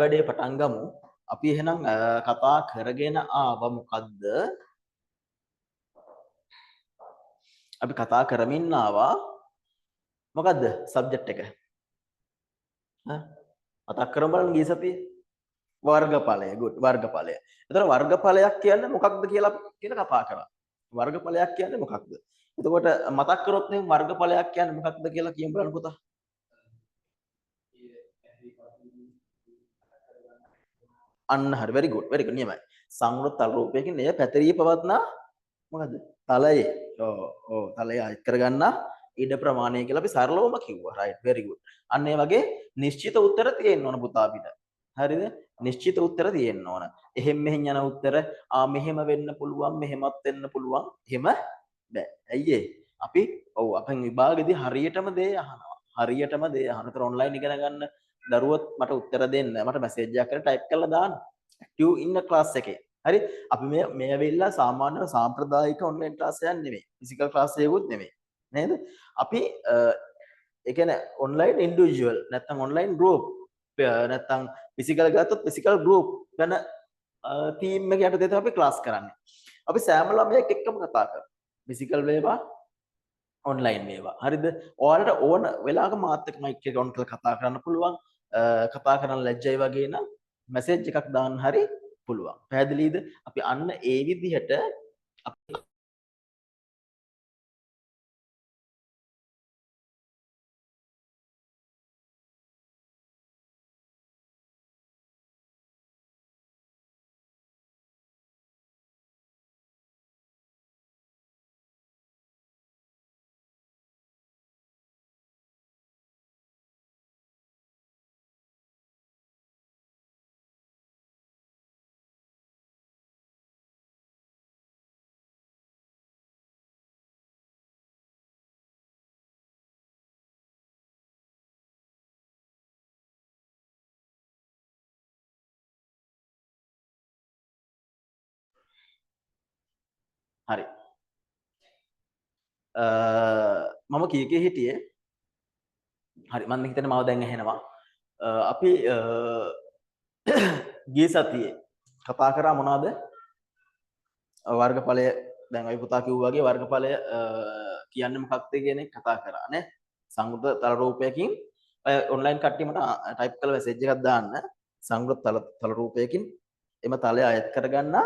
වැඩේ පටන් ගමු. අපි එහෙනම් කතා කරගෙන ආව මොකද්ද? අපි කතා කරමින් ආවා මොකද්ද සබ්ජෙක්ට් එක? මතක් කරමු බලන්න ගිය සතියේ වර්ගඵලය. good වර්ගඵලය. එතකොට වර්ගඵලයක් කියන්නේ මොකක්ද කියලා කතා කරා. වර්ගඵලයක් කියන්නේ මොකක්ද? එතකොට මතක් කරොත් මේ වර්ගඵලයක් කියන්නේ මොකක්ද කියලා කියමු බලන්න පුතා. අන්න හරි very good නියමයි. සංවෘත තල රූපයකින් එය පැතිරී පවත්නා මොකද්ද? තලයේ. ඔව් තලයේ අයිත් කරගන්නා ඉඩ ප්‍රමාණය කියලා අපි සරලවම කිව්වා. right very good. අන්න ඒ වගේ නිශ්චිත උත්තර තියෙන්න ඕන පුතා අපිට. හරිද? නිශ්චිත උත්තර තියෙන්න ඕන. එහෙම මෙහෙන් යන උත්තර මෙහෙම වෙන්න පුළුවන්, මෙහෙමත් වෙන්න පුළුවන්. එහෙම බෑ. ඇයි අපි අපෙන් විභාගෙදී හරියටම දේ අහනවා. හරියටම දේ අහන. ඒතර ඔන්ලයින් ඉගෙන ගන්න දරුවොත් මට උත්තර දෙන්න. මට මැසේජ් එකක් කරලා ටයිප් කරලා දාන්න. active ඉන්න ක්ලාස් එකේ. හරි? අපි මේ ඇවිල්ලා සාමාන්‍ය සාම්ප්‍රදායික ඔන්ලයින් ක්ලාස් එකක් නෙමෙයි. ෆිසිකල් ක්ලාස් එකකුත් නෙමෙයි. නේද? අපි ඒ කියන්නේ ඔන්ලයින් ඉන්ඩිවිජුවල් නැත්නම් ඔන්ලයින් ගෲප් නැත්නම් ෆිසිකල් ගත්තොත් ෆිසිකල් ගෲප් වෙන ටීම් එක යටතේ තමයි අපි ක්ලාස් කරන්නේ. අපි සෑම ළමයෙක් එක්කම කතා කරනවා. ෆිසිකල් වේවා ඔන්ලයින් වේවා. හරිද? ඔයාලට ඕන වෙලාවක මාත් එක්ක මයික් එක ඔන් කරලා කතා කරන්න පුළුවන්. කතා කරන්න ලැජ්ජයි වගේ නම් මැසේජ් එකක් දාන්න හරි පුළුවන්. පැහැදිලිද? අපි අන්න ඒ විදිහට අපි හරි. මම කීකේ හිටියේ. හරි මම හිතන්නේ මාව දැන් ඇහෙනවා. අපි ගිය සතියේ කතා කරා මොනවද? වර්ගඵලය දැන් අපි පුතා කිව්වා වගේ වර්ගඵලය කියන්නේ මොකක්ද කියන එක කතා කරා නේ. සංවෘත තල රූපයකින් ඔන්ලයින් කට්ටිය මට ටයිප් කරලා මැසේජ් එකක් දාන්න. සංවෘත තල රූපයකින් එම තලය අයත් කරගන්නා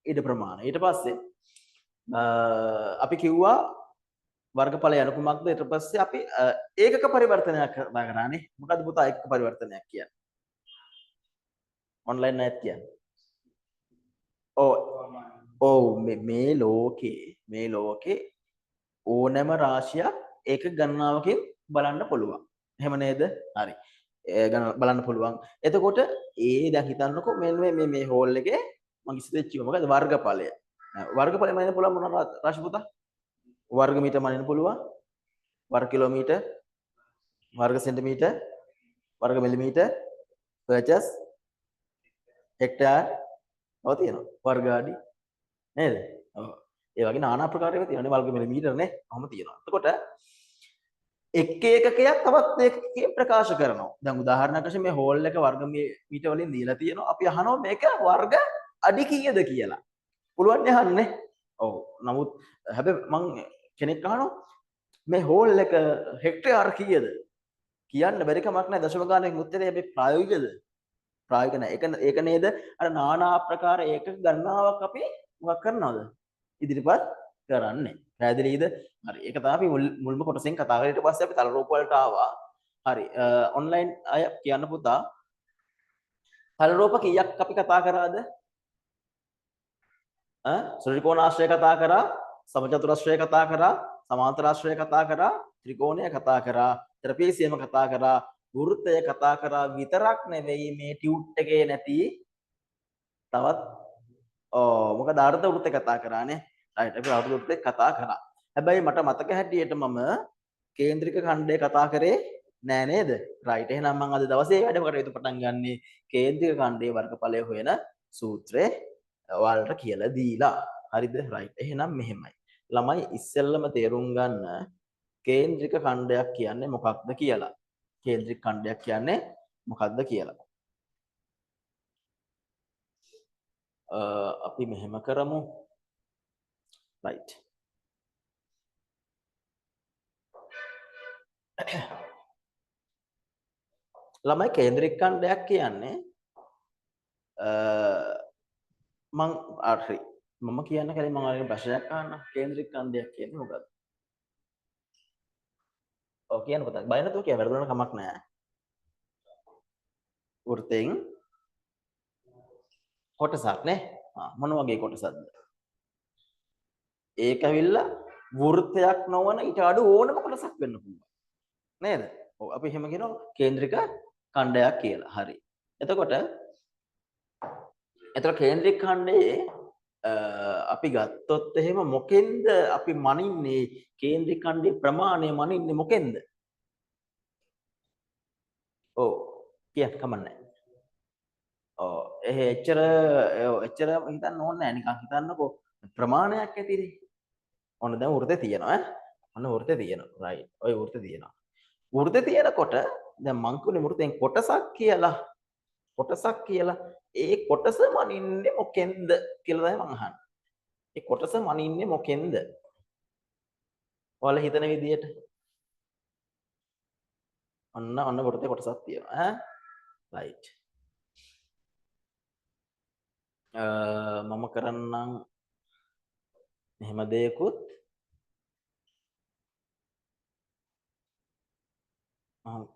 ඉඩ ප්‍රමාණය. ඊට පස්සේ අපි කිව්වා වර්ගඵලය යන කුමක්ද? ඊට පස්සේ අපි ඒකක පරිවර්තනයක් කරානේ. මොකද්ද පුතා ඒකක පරිවර්තනයක් කියන්නේ? ඔන්ලයින් අයත් කියන්නේ. ඔව් මේ ලෝකේ ඕනෑම රාශියක් ඒක ගණනාවකින් බලන්න පුළුවන්. එහෙම නේද? හරි. බලන්න පුළුවන්. එතකොට දැන් හිතන්නකෝ මේ හෝල් එකේ මම ඉස්සෙච්චි මොකද වර්ගඵලය. වර්ගඵලය මනින්න පුළුවන් මොන රාශි පුතා? වර්ග මීටර මනින්න පුළුවන්. වර්ග කිලෝමීටර්, වර්ග සෙන්ටිමීටර්, වර්ග මිලිමීටර්, පර්චස්, හෙක්ටාර් ඔය තියෙනවා. වර්ග අඩි නේද? ඔව්. ඒ වගේ নানা ආකාර ඒවා තියෙනවානේ වර්ග මිලිමීටර නේ. කොහොම තියෙනවා. එතකොට එක් ඒකකයක් තවත් ඒකකයකින් ප්‍රකාශ කරනවා. දැන් උදාහරණයක් වශයෙන් මේ හෝල් එක වර්ග මීටර වලින් දීලා තියෙනවා. අපි අහනවා මේක වර්ග අඩි කීයද කියලා. පුළුවන් නේ අහන්නේ. ඔව්. නමුත් හැබැයි මං කෙනෙක් අහනවා මේ හෝල් එක හෙක්ටාර් කීයද? කියන්න බැරි කමක් නැහැ. දශම ගානකින් උත්තරේ හැබැයි ප්‍රායෝගිකද? ප්‍රායෝගික නැහැ. ඒක නේද? අර নানা ආකාර ඒකක ගණනාවක් අපි මොකක් කරනවද? ඉදිරිපත් කරන්නේ. පැහැදිලිද? හරි. ඒක තමයි අපි මුල්ම කොටසෙන් කතා කරලා ඊට පස්සේ අපි තල රූප වලට ආවා. හරි. ඔන්ලයින් අය කියන්න පුතා. තල රූප කීයක් අපි කතා කරාද? ත්‍රිකෝණාශ්‍රය කතා කරා, සමචතුරාශ්‍රය කතා කරා, සමාන්තරාශ්‍රය කතා කරා, ත්‍රිකෝණය කතා කරා, ත්‍රපීසියම කතා කරා, වෘත්තය කතා කරා විතරක් නෙවෙයි මේ ටියුට් එකේ නැති තවත් මොකද අර්ධ වෘත්තය කතා කරානේ. රයිට් අපි අර්ධ වෘත්තය කතා කරා. හැබැයි මට මතක හැටියට මම කේන්ද්‍රික ඛණ්ඩය කතා කරේ නෑ නේද? රයිට්. එහෙනම් මම අද දවසේ වැඩ කටයුතු පටන් ගන්නේ කේන්ද්‍රික ඛණ්ඩයේ වර්ගඵලය හොයන සූත්‍රය ඔයාලට කියලා දීලා. හරිද? රයිට්. එහෙනම් මෙහෙමයි. ළමයි ඉස්සෙල්ලම තේරුම් ගන්න කේන්ද්‍රික ඛණ්ඩයක් කියන්නේ මොකක්ද කියලා. කේන්ද්‍රික ඛණ්ඩයක් කියන්නේ මොකක්ද කියලා. අපි මෙහෙම කරමු. right. ළමයි කේන්ද්‍රික ඛණ්ඩයක් කියන්නේ මං හරි මම කියන්න කලින් මම ඔයාලට ප්‍රශ්නයක් අහන්න. කේන්ද්‍රික ඛණ්ඩයක් කියන්නේ මොකක්ද? ඔව් කියන්න පුතා. බය නැතුව කියන්න. වැරදුනට කමක් නැහැ. වෘතෙන් කොටසක් නේ. මොන වගේ කොටසක්ද? ඒක ඇවිල්ලා වෘත්තයක් නොවන ඊට අඩු ඕනම කොටසක් වෙන්න පුළුවන්. නේද? ඔව් අපි එහෙම කියනවා කේන්ද්‍රික ඛණ්ඩයක් කියලා. හරි. එතකොට කේන්ද්‍රික ඛණ්ඩයේ අපි ගත්තොත් එහෙම මොකෙන්ද අපි මනින්නේ? කේන්ද්‍රික ඛණ්ඩයේ ප්‍රමාණය මනින්නේ මොකෙන්ද? ඔව් කියන්න කමන්නේ. ඔව් එච්චර හිතන්න ඕනේ නැහැ. නිකන් හිතන්නකෝ ප්‍රමාණයක් ඇතිනේ. ඔන්න දැන් වෘත්තේ තියෙනවා ඈ. ඔන්න වෘත්තේ තියෙනවා. රයිට්. ඔය වෘත්තේ තියෙනවා. වෘත්තේ තියෙනකොට දැන් මං කියන්නේ වෘත්තෙන් කොටසක් කියලා. ඒ කොටස මනින්නේ මොකෙන්ද කියලා තමයි මං අහන්නේ. ඒ කොටස මනින්නේ මොකෙන්ද? ඔයාලා හිතන විදියට. ඔන්න වෘත්තේ කොටසක් තියෙනවා ඈ. රයිට්. මම කරන්නම් මෙහෙම දෙයකුත්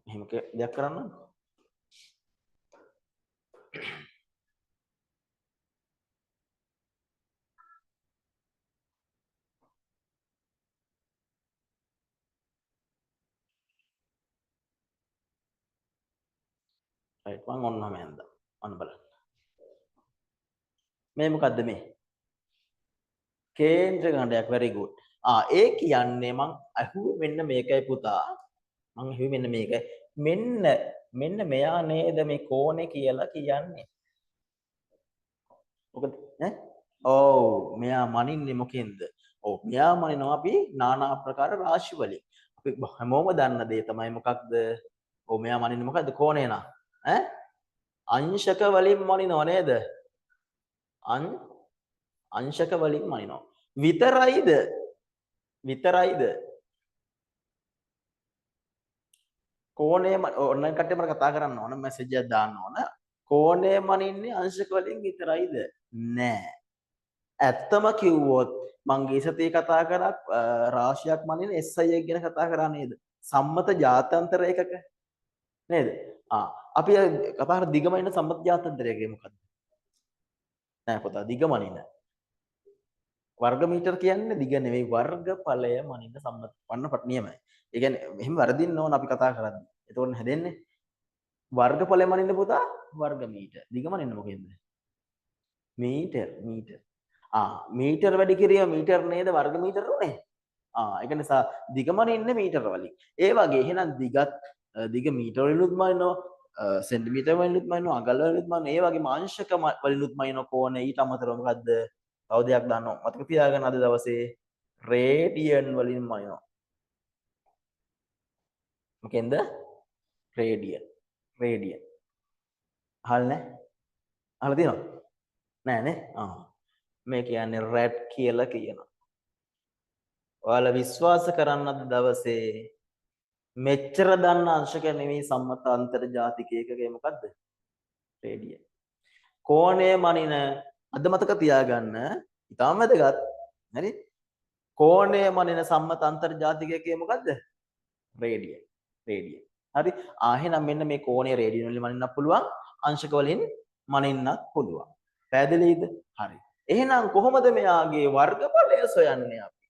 මෙහෙම දෙයක් කරන්නම්. රයිට් මම ඔන්නම ඇඳා. ඔන්න බලන්න. මේ මොකද්ද මේ? කේන්ද්‍ර ඛණ්ඩයක්. very good. ඒ කියන්නේ මං අහුවේ මෙන්න මේකයි පුතා. මං අහුවේ මෙන්න මේකයි. මෙන්න මෙයා නේද මේ කෝණේ කියලා කියන්නේ. මොකද ඈ? ඔව් මෙයා මනින්නේ මොකෙන්ද? ඔව් මෙයා මනිනවා අපි নানা ආකාර රාශි වලින්. අපි හැමෝම දන්න දේ තමයි මොකක්ද? ඔව් මෙයා මනින්නේ මොකද්ද? කෝණේ නා. ඈ? අංශක වලින් මනිනව නේද? අංශක වලින් මනිනවා. විතරයිද? කෝණය ඔන්ලයින් කට්ටිය මට කතා කරන්න ඕන මැසේජ් එකක් දාන්න ඕන. කෝණය මනින්නේ අංශක වලින් විතරයිද? නෑ. ඇත්තම කිව්වොත් මං ගිය සතියේ කතා කරා රාශියක් මනින SI එක ගැන කතා කරා නේද? සම්මත ජාත්‍යන්තර ඒකක නේද? අපි කතා කරා දිගමනින සම්මත ජාත්‍යන්තර ඒකක මොකද්ද? නෑ පුතා දිගමනින. වර්ග මීටර කියන්නේ දිග නෙවෙයි වර්ගඵලය මනින්න සම්මත වන්න නියමයි. ඒ කියන්නේ මෙහෙම වර්ධින්න ඕන අපි කතා කරද්දී. එතකොට හැදෙන්නේ වර්ගඵලය මනින්න පුතා වර්ග මීටර. දිග මනින්න මොකෙන්ද? මීටර. මීටර වැඩි කිරීම මීටර නේද වර්ග මීටර උනේ? ඒක නිසා දිග මනින්නේ මීටර වලින්. ඒ වගේ එහෙනම් දිග මීටර වලිනුත් මනිනවා සෙන්ටිමීටර වලිනුත් මනිනවා අඟල් වලිනුත් මනිනවා. ඒ වගේ මාංශක වලිනුත් මනිනවා කෝණ ඊට අමතරව මොකද්ද? තව දෙයක් දන්නවා. මතක තියාගන්න අද දවසේ රේඩියන් වලින් මනිනවා. මොකෙන්ද? රේඩියන්. අහලා නැහැ? අහලා තියෙනවද? නෑනේ. මේ කියන්නේ රැට් කියලා කියනවා. ඔයාලා විශ්වාස කරන්න අද දවසේ මෙච්චර දන්න අංශක නෙවෙයි සම්මත අන්තර්ජාතික ඒකකය මොකද්ද? රේඩියන්. කෝණය මනින අද මතක තියාගන්න ඉතාම වැදගත්. හරි? කෝණය මනින සම්මත අන්තර්ජාතික ඒකකය මොකද්ද? රේඩියන්. හරි? එහෙනම් මෙන්න මේ කෝණය රේඩියන් වලින් මනින්නත් පුළුවන් අංශක වලින් මනින්නත් පුළුවන්. පැහැදිලිද? හරි. එහෙනම් කොහොමද මෙයාගේ වර්ගඵලය සොයන්නේ අපි?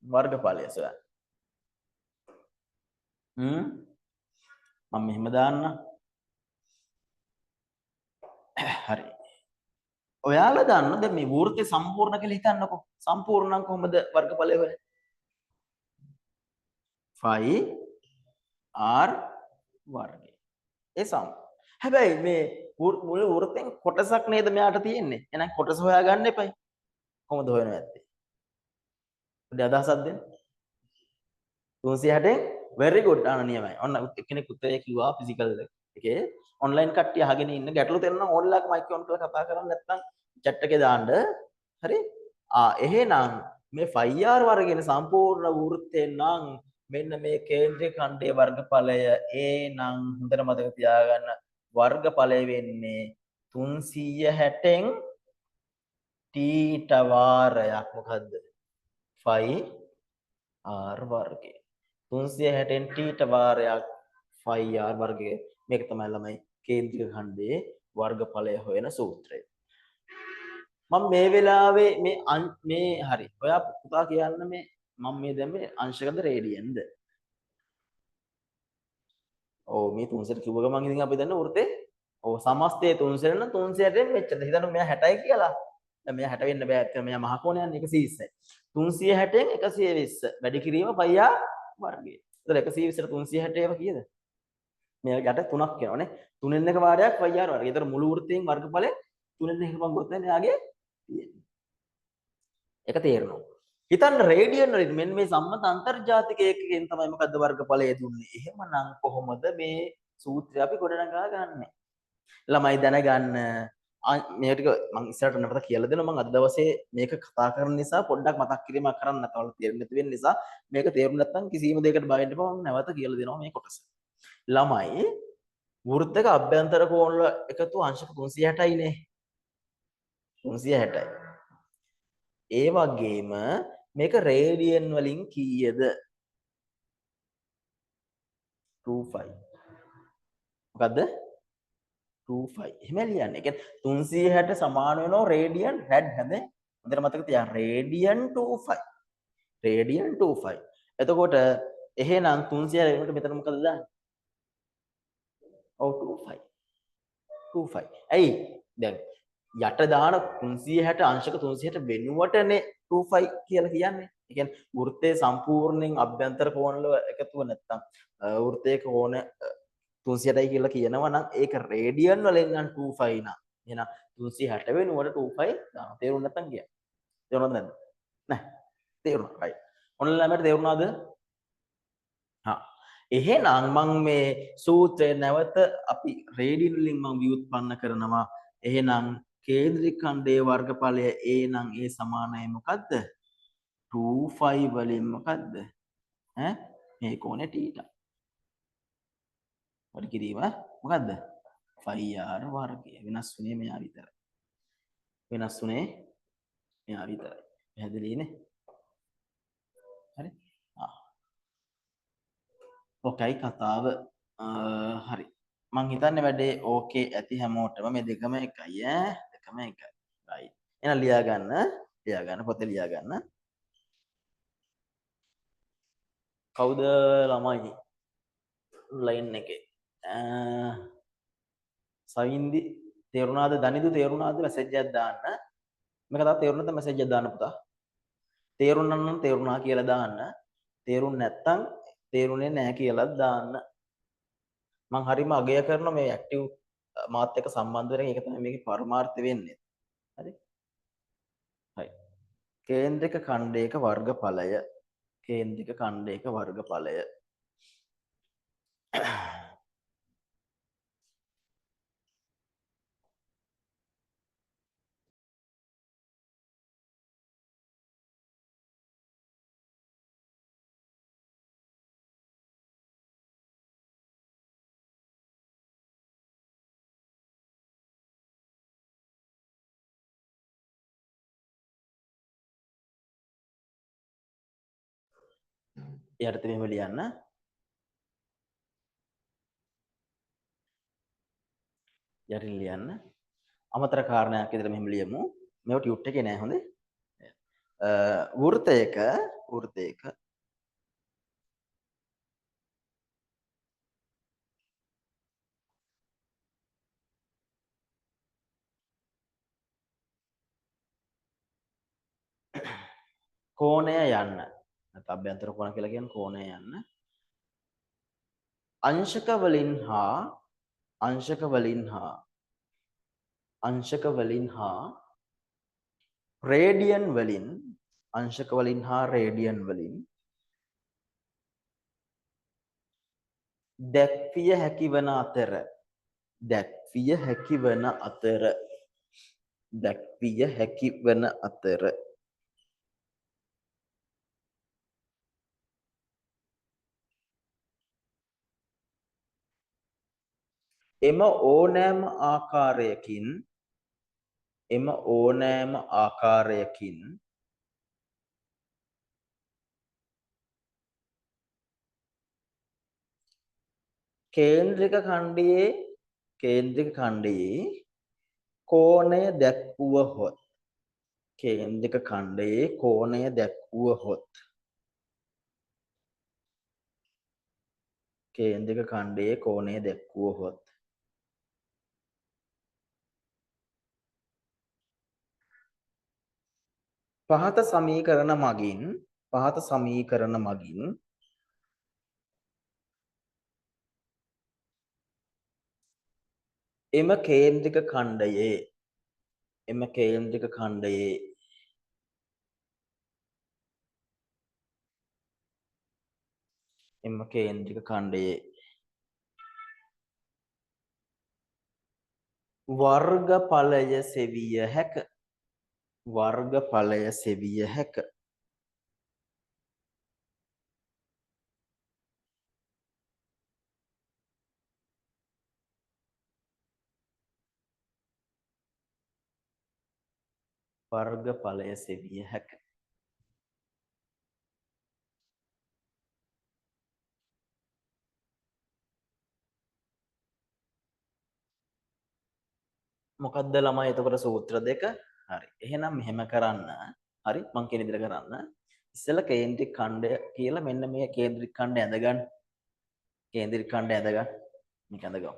වර්ගඵලය සොයන්න. මම මෙහෙම දාන්න. හරි. ඔයාලා දන්න දැන් මේ වෘත්තය සම්පූර්ණ කියලා හිතන්නකෝ. සම්පූර්ණ නම් කොහොමද වර්ගඵලය හොයන්නේ? 5r වර්ගය. ඒ සම. හැබැයි මේ මුළු වෘත්තෙන් කොටසක් නේද මෙයාට තියෙන්නේ. එහෙනම් කොටස හොයාගන්න එපයි. කොහොමද හොයන්නේ නැත්තේ? පොඩි අදහසක් දෙන්න. 360න් very good නියමයි. ඔන්න එක්කෙනෙක් උත්තරය කිව්වා ෆිසිකල් එකේ ඔන්ලයින් කට්ටිය අහගෙන ඉන්න ගැටලු තේරෙනවා ඕන්ලයින් මයික් ඔන් කරලා කතා කරන්නේ නැත්නම් chat එකේ දාන්න. හරි? එහෙනම් මේ 5r වර්ගයෙන් සම්පූර්ණ වෘත්තයෙන් නම් මෙන්න මේ කේන්ද්‍රික ඛණ්ඩයේ වර්ගඵලය a නම් හොඳට මතක තියාගන්න වර්ගඵලය වෙන්නේ 360න් තීටා වාරයක් මොකද්ද 5r වර්ගය 360න් තීටා වාරයක් 5r වර්ගය මේක තමයි ළමයි කේන්ද්‍රික ඛණ්ඩයේ වර්ගඵලය හොයන සූත්‍රය මම මේ වෙලාවේ මේ හරි ඔයා පුතා කියන්න මේ මම මේ දැම්මේ අංශකද රේඩියන්ද ඔව් මේ 300 කිව්ව ගමන් ඉතින් අපි දන්න වෘත්තේ ඔව් සමස්තයේ 300 නම් 360න් මෙච්චරද හිතන්න මෙයා 60යි කියලා දැන් මෙයා 60 වෙන්න බෑ ඇත්තට මෙයා මහ කෝණයන් 120යි 360න් 120 වැඩි කිරීම πr වර්ගය එතකොට 120ට 360 ඒවා කීයද මෙයා යට 3ක් වෙනවනේ 3න් එක වාරයක් πr වර්ගය එතකොට මුළු වෘත්තයෙන් වර්ගඵලය 3න් එක පංගුවත් තමයි එයාගේ තියෙන්නේ ඒක තේරෙනවා හිතන්න රේඩියන් වලින් මෙන්න මේ සම්මත අන්තර්ජාතික ඒකකයෙන් තමයි මොකද්ද වර්ගඵලය දුන්නේ. එහෙමනම් කොහොමද මේ සූත්‍රය අපි ගොඩනගා ගන්නෙ? ළමයි දැනගන්න මේ ටික මම ඉස්සරහට නැවත කියලා දෙනවා. මම අද දවසේ මේක කතා කරන නිසා පොඩ්ඩක් මතක් කිරීමක් කරන්න නැතවල තේරෙන්නේ නැති වෙන නිසා මේක තේරුම් නැත්නම් කිසිම දෙයකට බය වෙන්න එපා. මම නැවත කියලා දෙනවා මේ කොටස. ළමයි වෘත්තක අභ්‍යන්තර කෝණ වල එකතු අංශක 360යි නේ. 360යි. ඒ වගේම මේක රේඩියන් වලින් කීයද 25 මොකද්ද 25 එහෙම ලියන්න. ඒ කියන්නේ 360 සමාන වෙනවා රේඩියන් රැඩ් හැබැයි හොඳට මතක තියාගන්න රේඩියන් 25 රේඩියන් 25 එතකොට එහෙනම් 360 වෙනකොට මෙතන මොකද දාන්නේ ඔව් 25 ඇයි දැන් යට දාන 360 අංශක 360 වෙනුවටනේ 25 කියලා කියන්නේ. ඒ කියන්නේ වෘත්තයේ සම්පූර්ණයෙන් අභ්‍යන්තර කෝණ වල එකතුව නැත්තම් වෘත්තයේ කෝණ 360යි කියලා කියනවා නම් ඒක රේඩියන් වලින් නම් 25 නා. එහෙනම් 360 වෙනුවට 25 දානවා. තේරුම් නැත්තම් කියන්නේ. තේරුණාද නැද්ද? නෑ. තේරුණා. right. ඔන්න ළමයට තේරුණාද? හා. එහෙනම් මම මේ සූත්‍රය නැවත අපි රේඩියන් වලින් මම ව්‍යුත්පන්න කරනවා. එහෙනම් කේන්ද්‍රික ඛණ්ඩයේ වර්ගඵලය a නම් a සමානයි මොකද්ද 25 වලින් මොකද්ද ඈ මේ කෝණය θීටා වැඩි කිරීම මොකද්ද 5r වර්ගය වෙනස් වුණේ මෙයා විතරයි වෙනස් වුණේ මෙයා විතරයි පැහැදිලිනේ හරි ඔකයි කතාව හරි මං හිතන්නේ වැඩේ ඕකේ ඇති හැමෝටම මේ දෙකම එකයි ඈ දෙකම එකයි right එහෙනම් ලියා ගන්න පොතේ ලියා ගන්න කවුද ළමයි ලයින් එකේ සවින්දි තේරුණාද දනිදු තේරුණාද මැසේජ් එකක් දාන්න මේක තාම තේරුණ නැත්නම් මැසේජ් එකක් දාන්න පුතා තේරුණා නම් තේරුණා කියලා දාන්න තේරුණ නැත්නම් තේරුණේ නැහැ කියලා දාන්න මම හරිම අගය කරනවා මේ ඇක්ටිව් මාත් එක්ක සම්බන්ධ වෙන එක තමයි මේකේ පරමාර්ථය වෙන්නේ හරි හරි කේන්ද්‍රික ඛණ්ඩයක වර්ගඵලය කේන්ද්‍රික ඛණ්ඩයක වර්ගඵලය යට මෙහෙම ලියන්න යටින් ලියන්න අමතර කාරණයක් විදිහට මෙහෙම ලියමු මේව ටියුට් එකේ නෑ හොඳේ වෘත්තයක කෝණය යන්න නැත්නම් අභ්‍යන්තර කෝණ කියලා කියන්නේ කෝණය යන්න අංශක වලින් හා රේඩියන් වලින් අංශක වලින් හා රේඩියන් වලින් දැක්විය හැකි වන අතර දැක්විය හැකි වන අතර එම ඕනෑම ආකාරයකින් කේන්ද්‍රික ඛණ්ඩයේ කෝණය දැක්වුවහොත් පහත සමීකරණ මගින් එම කේන්ද්‍රික ඛණ්ඩයේ වර්ගඵලය සෙවිය හැක. මොකක්ද ළමයි එතකොට සූත්‍ර දෙක? හරි. එහෙනම් මෙහෙම කරන්න. හරි මං කියන විදිහට කරන්න. ඉස්සෙල්ලා කේන්ද්‍රික ඛණ්ඩය කියලා මෙන්න මේ කේන්ද්‍රික ඛණ්ඩය ඇඳගන්න. මේක ඇඳගමු.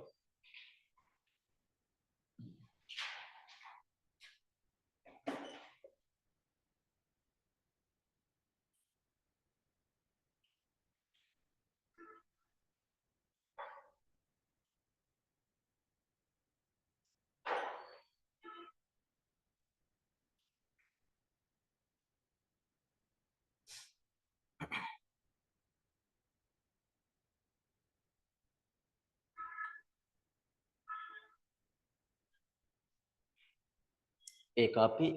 ඒක අපි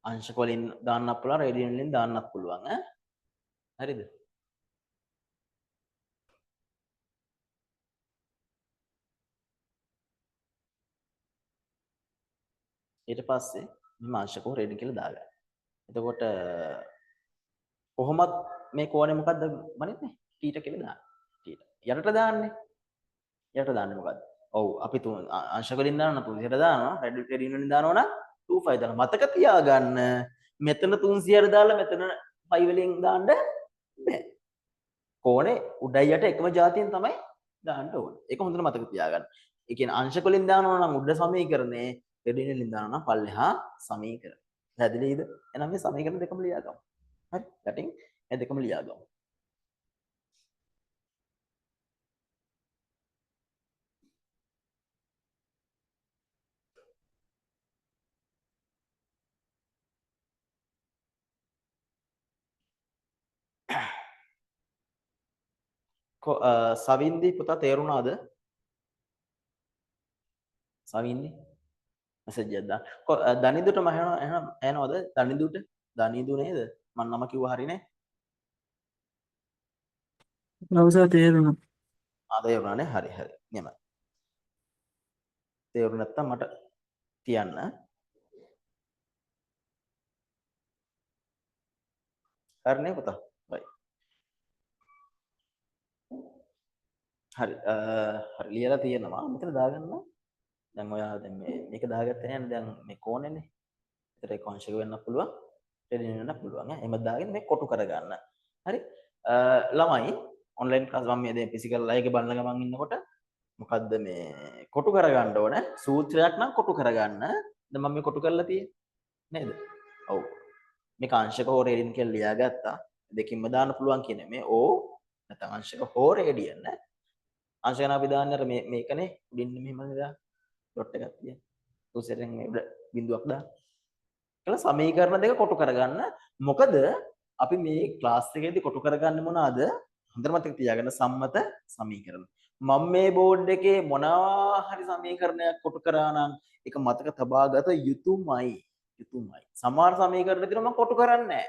අංශක වලින් දාන්නත් පුළුවන්, රේඩියන් වලින් දාන්නත් පුළුවන් ඈ. හරිද? ඊට පස්සේ මේ අංශක හෝ රේඩියන් කියලා දාගන්න. එතකොට කොහොමත් මේ කෝණය මොකද්ද මනින්නේ? θ කියලා දාන්න. යටට දාන්නේ. මොකද්ද? ඔව් අපි අංශක වලින් දානවා 300ට දානවා, රේඩියන් වලින් දානවා නම් 25 දානවා. මතක තියාගන්න මෙතන 300ට දාලා මෙතන 5 වලින් දාන්න බෑ. කෝණේ උඩයි යට එකම જાතියෙන් තමයි දාන්න ඕනේ. ඒක හොඳට මතක තියාගන්න. ඒ කියන්නේ අංශක වලින් දානවා නම් උඩ සමීකරණේ, රේඩියන් වලින් දානවා නම් පල්ලෙහා සමීකරණ. පැහැදිලිද? එහෙනම් මේ සමීකරණ දෙකම ලියාගමු. හරි? යටින් මේ දෙකම ලියාගමු. සවින්දි පුතා තේරුණාද? සවින්දි මෙසේජ් එකක් දාන්න. දනිදුට මම එනවද? දනිදු නේද? මම නම කිව්වා හරිනේ. අවසා තේරුණා. තේරුණානේ. හරි. එහෙමයි. තේරුණ නැත්තම් මට කියන්න. හරිනේ පුතා. right. හරි ලියලා තියෙනවා. මෙතන දාගන්න. දැන් ඔයා දැන් මේක දාගත්තේ නැහැ දැන් මේ කෝණෙනේ. ඒතර ඒක අංශක වෙන්න පුළුවන්. රේඩියන් වෙන්න පුළුවන්. එහෙම දාගෙන මේ කොටු කරගන්න. හරි. ළමයි ඔන්ලයින් ක්ලාස් මම මේ දැන් ෆිසිකල් ලයිව් එක බලන ගමන් ඉන්නකොට මොකද්ද මේ කොටු කරගන්න ඕන සූත්‍රයක් නම් කොටු කරගන්න. දැන් මම මේ කොටු කරලා තියෙන්නේ නේද? ඔව්. මේක අංශක හෝ රේඩියන් කියලා ලියාගත්තා. දෙකින්ම දාන්න පුළුවන් කියන්නේ මේ ඕ නැත්නම් අංශක හෝ රේඩියන් නේ. අංශක නම් අපි දාන්නේ අර මේකනේ උඩින් මෙහෙම නේද? ඩොට් එකක් තියෙන. උසෙන් මේ බිඳුවක් දාන්න. කියලා සමීකරණ දෙක කොටු කරගන්න. මොකද අපි මේ ක්ලාස් එකේදී කොටු කරගන්නේ මොනවාද? හොඳට මතක තියාගන්න සම්මත සමීකරණ. මම මේ බෝඩ් එකේ මොනවා හරි සමීකරණයක් කොටු කරා නම් ඒක මතක තබාගත යුතුමයි. සමහර සමීකරණ තියෙනවා මම කොටු කරන්නේ නැහැ.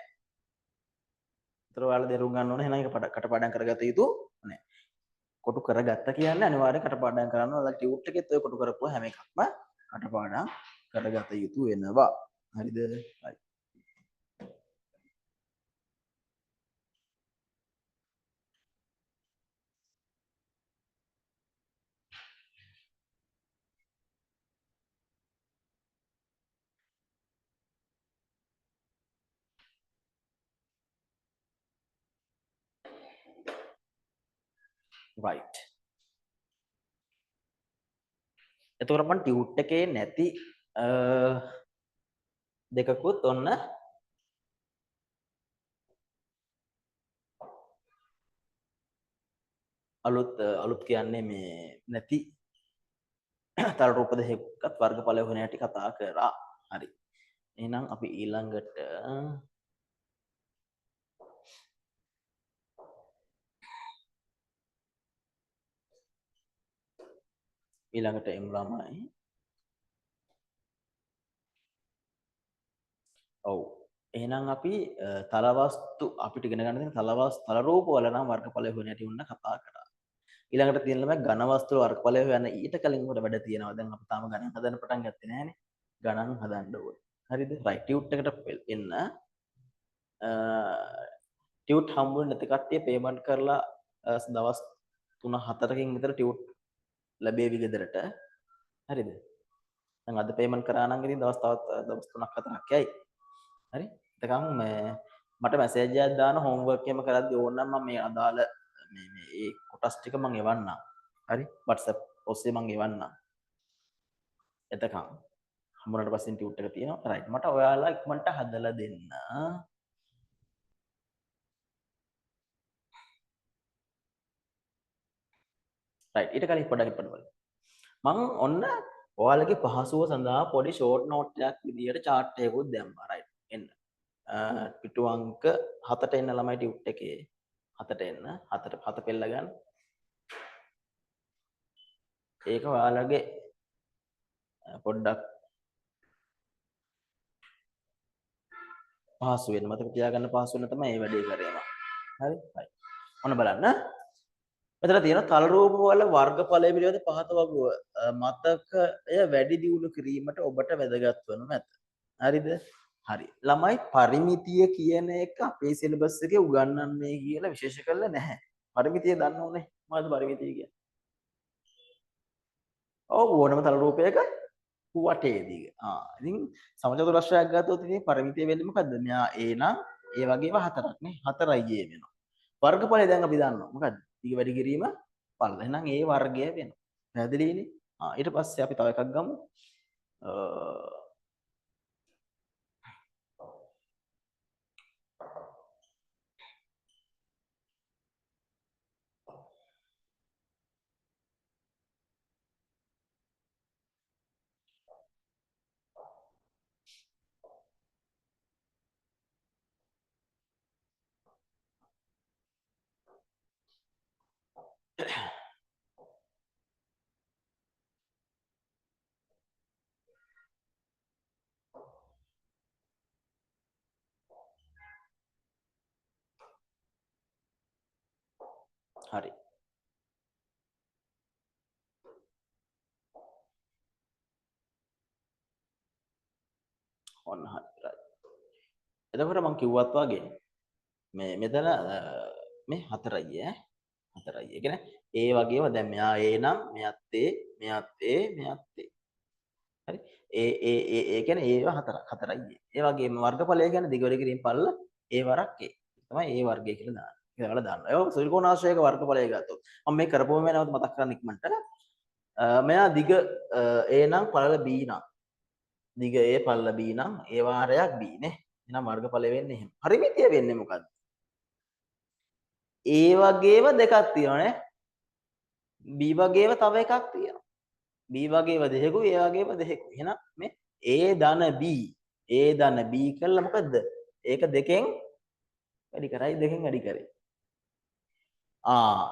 ඒතර ඔයාලා දරුම් ගන්න ඕනේ. එහෙනම් ඒක කටපාඩම් කරගත යුතු නැහැ. කොටු කරගත්ත කියන්නේ අනිවාර්යෙන් කටපාඩම් කරන්න ඕන. ටියුට් එකෙත් ඔය කොටු කරපුවා හැම එකක්ම කටපාඩම් කරගත යුතු වෙනවා. හරිද? හරි. right. එතකොට මම ටියුට් එකේ නැති දෙකකුත් ඔන්න අලුත් කියන්නේ මේ නැති තල රූප දෙකක්වත් වර්ගඵල වෙන හැටි කතා කරා. හරි. එහෙනම් අපි ඊළඟට එමු ළමයි. ඔව්. එහෙනම් අපි තල වස්තු අපිට ඉගෙන ගන්න තියෙන තල රූප වල නම් වර්ගඵල වෙන හැටි උන්න කතා කරා. ඊළඟට තියෙන ළමයි ඝන වස්තු වර්ගඵල හොයන්න ඊට කලින් උඩ වැඩ තියෙනවා. දැන් අපි තාම ගණන් හදන්න පටන් ගත්තේ නැහනේ. ගණන් හදන්න ඕනේ. හරිද? රයිට් ටියුට් එකට එන්න. ටියුට් හම්බුනේ නැති කට්ටිය පේමන්ට් කරලා දවස් 3-4කින් විතර ටියුට් ලැබේවි ගෙදරට. හරිද? දැන් අද පේමන්ට් කරා නම් ඉතින් දවස් 3-4ක් යයි. හරි? එතකම් මට මැසේජ් එකක් දාන හෝම්වර්ක් එකම කරද්දී ඕනනම් මම මේ අදාළ මේ කොටස් ටික මම එවන්නම්. හරි? WhatsApp ඔස්සේ මම එවන්නම්. එතකම් හම්බුනට පස්සේ ටියුට් එක තියෙනවා. රයිට්. මට ඔයාලා ඉක්මනට හදලා දෙන්න. රයිට්. ඊට කලින් පොඩ්ඩක් බලන්න. මම ඔන්න ඔයාලගේ පහසුව සඳහා පොඩි ෂෝට් නෝට් එකක් විදියට chart එකකුත් දැම්මා. රයිට්. එන්න. පිටු අංක 7ට එන්න ළමයි ටියුට් එකේ 7ට එන්න 7 පෙළ ගන්න. ඒක ඔයාලගේ පොඩ්ඩක් පහසු වෙන මතක තියාගන්න පහසු වෙන තමයි මේ වැඩේ කරේම. හරි? හරි. ඔන්න බලන්න. මෙතන තියෙන තල රූප වල වර්ගඵලය පිළිබඳ පහත වගුව මතකය වැඩි දියුණු කිරීමට ඔබට වැදගත් වනු ඇත. හරිද? හරි. ළමයි පරිමිතිය කියන එක අපේ සිලබස් එකේ උගන්වන්නේ කියලා විශේෂ කරලා නැහැ. පරිමිතිය දන්න ඕනේ. මොකද්ද පරිමිතිය කියන්නේ? ඔව් ඕනම තල රූපයක වටේ දිග. ඉතින් සමචතුරස්‍රයක් ගත්තොත් ඉතින් පරිමිතිය වෙන්නේ මොකද්ද? මෙයා A නම් ඒ වගේම 4ක් නේ. 4යි A වෙනවා. වර්ගඵලය දැන් අපි දන්නවා. මොකද්ද? දිග වැඩි කිරීම පළ. එහෙනම් A වර්ගය වෙනවා. පැහැදිලිනේ? ඊට පස්සේ අපි තව එකක් ගමු. හරි. ඔන්න හරි. එතකොට මම කිව්වත් වගේ මේ මෙතන මේ 4යි ඈ 4යි. ඒ කියන්නේ ඒ වගේම දැන් මෙයා A නම් මෙයත් A මෙයත් A මෙයත් A. හරි. ඒ කියන්නේ ඒවා 4යි. ඒ වගේම වර්ගඵලය කියන්නේ දිග වැඩි කිරීම පළ A වරක් A. තමයි A වර්ගය කියලා දාන්නේ. කියලා දාන්න. ඒක ත්‍රිකෝණාශ්‍රයක වර්ගඵලය ගත්තොත්. මම මේ කරපුවම නැවත මතක් කරන්න ඉක්මනට. මෙයා දිග A නම් පළල B නම්. දිග A පළල B නම් A වාරයක් B නේ. එහෙනම් වර්ගඵලය වෙන්නේ එහෙම. පරිමිතිය වෙන්නේ මොකද්ද? A වගේම දෙකක් තියෙනවානේ. B වගේම තව එකක් තියෙනවා. B වගේම දෙකකුයි A වගේම දෙකකුයි. එහෙනම් මේ A ධන B A ධන B කළා මොකද්ද? ඒක දෙකෙන් වැඩි කරයි දෙකෙන් වැඩි කරේ.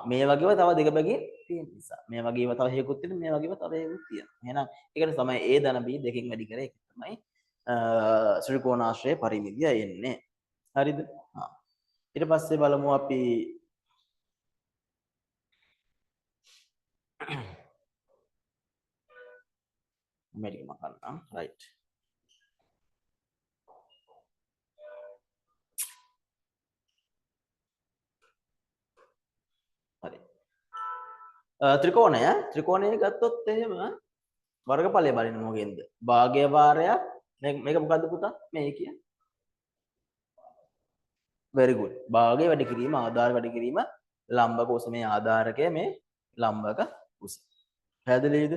මේ වගේම තව දෙක බැගින් තියෙන නිසා. මේ වගේම තව හේකුත් තියෙනවා මේ වගේම තව හේකුත් තියෙනවා. එහෙනම් ඒකට තමයි a ධන b දෙකකින් වැඩි කරේ ඒක තමයි ත්‍රිකෝණාශ්‍රය පරිමිතිය එන්නේ. හරිද? හා. ඊට පස්සේ බලමු අපි මේක මකන්නම්. රයිට්. හරි. ත්‍රිකෝණය ගත්තොත් එහෙම වර්ගඵලය බලන්න මොකෙන්ද? භාගය වාරයක් මේක මොකද්ද පුතා? මේ කියන්නේ. very good. භාගය වැඩි කිරීම ආධාර වැඩි කිරීම ලම්බක උස මේ ආධාරකය මේ ලම්බක උස. පැහැදිලිද?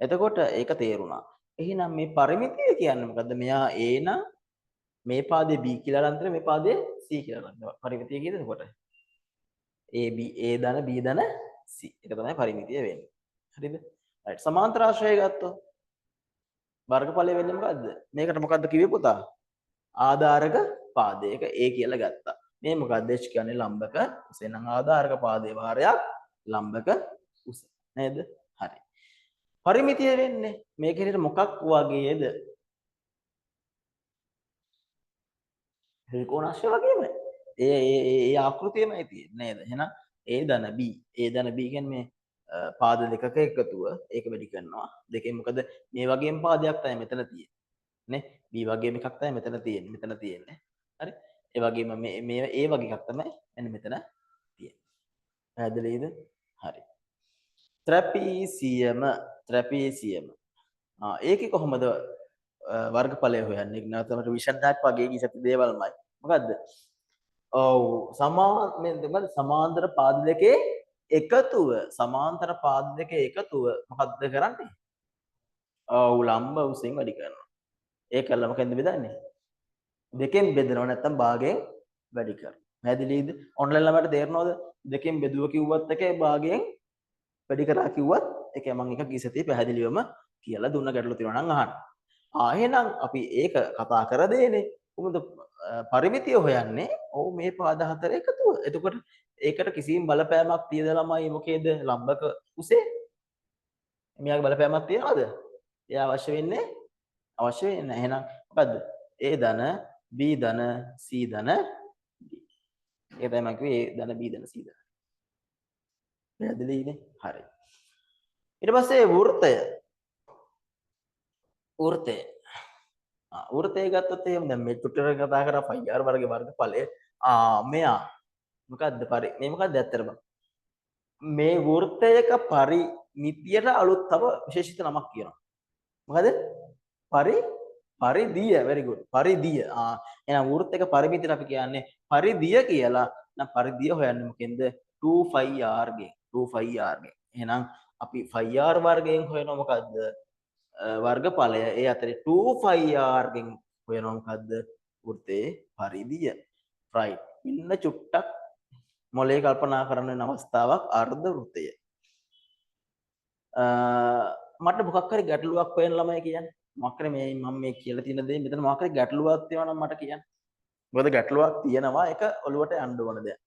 එතකොට ඒක තේරුණා. එහෙනම් මේ පරිමිතිය කියන්නේ මොකද්ද? මෙයා A නම් මේ පාදේ B කියලා අරන් මේ පාදේ C කියලා අරන්. පරිමිතිය කියන්නේ එතකොට AB A ධන B ධන C. ඒක තමයි පරිමිතිය වෙන්නේ. හරිද? right. සමාන්තර ආශ්‍රය ගත්තොත් වර්ගඵලය වෙන්නේ මොකද්ද? මේකට මොකද්ද කිව්වේ පුතා? ආධාරක පාදයක A කියලා ගත්තා. මේ මොකද්ද? H කියන්නේ ලම්බක උස. එහෙනම් ආධාරක පාදයේ වාරයක් ලම්බක උස. නේද? හරි. පරිමිතිය වෙන්නේ මේක හිතේ මොකක් වගේද? ත්‍රිකෝණාශ්‍රය වගේම. ඒ ආකෘතියමයි තියෙන්නේ නේද? එහෙනම් A ධන B. A ධන B කියන්නේ මේ පාද දෙකක එකතුව ඒක වැඩි කරනවා. දෙකෙන් මොකද මේ වගේම පාදයක් තමයි මෙතන තියෙන්නේ. නේ? B වගේම එකක් තමයි මෙතන තියෙන්නේ. මෙතන තියෙන්නේ. හරි? ඒ වගේම මේ A වගේ එකක් තමයි මෙන්න මෙතන තියෙන්නේ. පැහැදිලිද? හරි. ත්‍රැපීසියම. ඒකේ කොහොමද වර්ගඵලය හොයන්නේ? නැත්නම් රිවිෂන් එකක් වගේ කිසි දේවල්මයි. මොකද්ද? ඔව් සමාන්තර පාද දෙකේ එකතුව මොකද්ද කරන්නේ? ඔව් ලම්බ උසෙන් වැඩි කරනවා. ඒකල මොකෙන්ද බෙදන්නේ? දෙකෙන් බෙදනවා නැත්නම් භාගයෙන් වැඩි කරනවා. පැහැදිලිද? ඔන්ලයින් ළමයට තේරෙනවද? දෙකෙන් බෙදුව කිව්වත් එකේ භාගයෙන් වැඩි කරා කිව්වත් ඒක මම එක කිසතිය පැහැදිලිවම කියලා දුන්න ගැටලු තියෙනවා නම් අහන්න. එහෙනම් අපි ඒක කතා කර දෙන්නේ. කොහොමද පරිමිතිය හොයන්නේ? ඔව් මේ පාද හතර එකතුව. එතකොට ඒකට කිසිම බලපෑමක් තියද ළමයි මොකේද? ලම්බක උසේ. මෙයාගේ බලපෑමක් තියනවද? එයා අවශ්‍ය වෙන්නේ නැහැ. එහෙනම් මොකද්ද? A ධන B ධන C ධන D. ඒක තමයි මම කිව්වේ A ධන B ධන C ධන. පැහැදිලිනේ? හරි. ඊට පස්සේ වෘත්තය ගත්තොත් එහෙම දැන් මේ චුට්ටර කතා කරා πr වර්ගයේ වර්ගඵලය. මෙයා මොකද්ද මේ මොකද්ද ඇත්තටම? මේ වෘත්තයක පරිමිතියට අලුත් තව විශේෂිත නමක් කියනවා. මොකද? පරිදිය. very good. පරිදිය. එහෙනම් වෘත්තයක පරිමිතියට අපි කියන්නේ පරිදිය කියලා. නම් පරිදිය හොයන්නේ මොකෙන්ද? 2πr ගෙන්. 2πr ගෙන්. එහෙනම් අපි πr වර්ගයෙන් හොයනවා මොකද්ද? වර්ගඵලය. ඒ අතරේ 2πr ගෙන් හොයනවා මොකද්ද? වෘත්තයේ පරිදිය. right. ඉන්න චුට්ටක් මොලේ කල්පනා කරන වෙන අවස්ථාවක් අර්ධ වෘත්තය. මට මොකක් හරි ගැටලුවක් වෙන ළමයි කියන්නේ. මොකක් හරි මේ මම මේ කියලා තියෙන දේ මෙතන මොකක් හරි ගැටලුවක් තියෙනවා නම් මට කියන්න. මොකද ගැටලුවක් තියෙනවා ඒක ඔලුවට යන්න ඕන දෙයක්.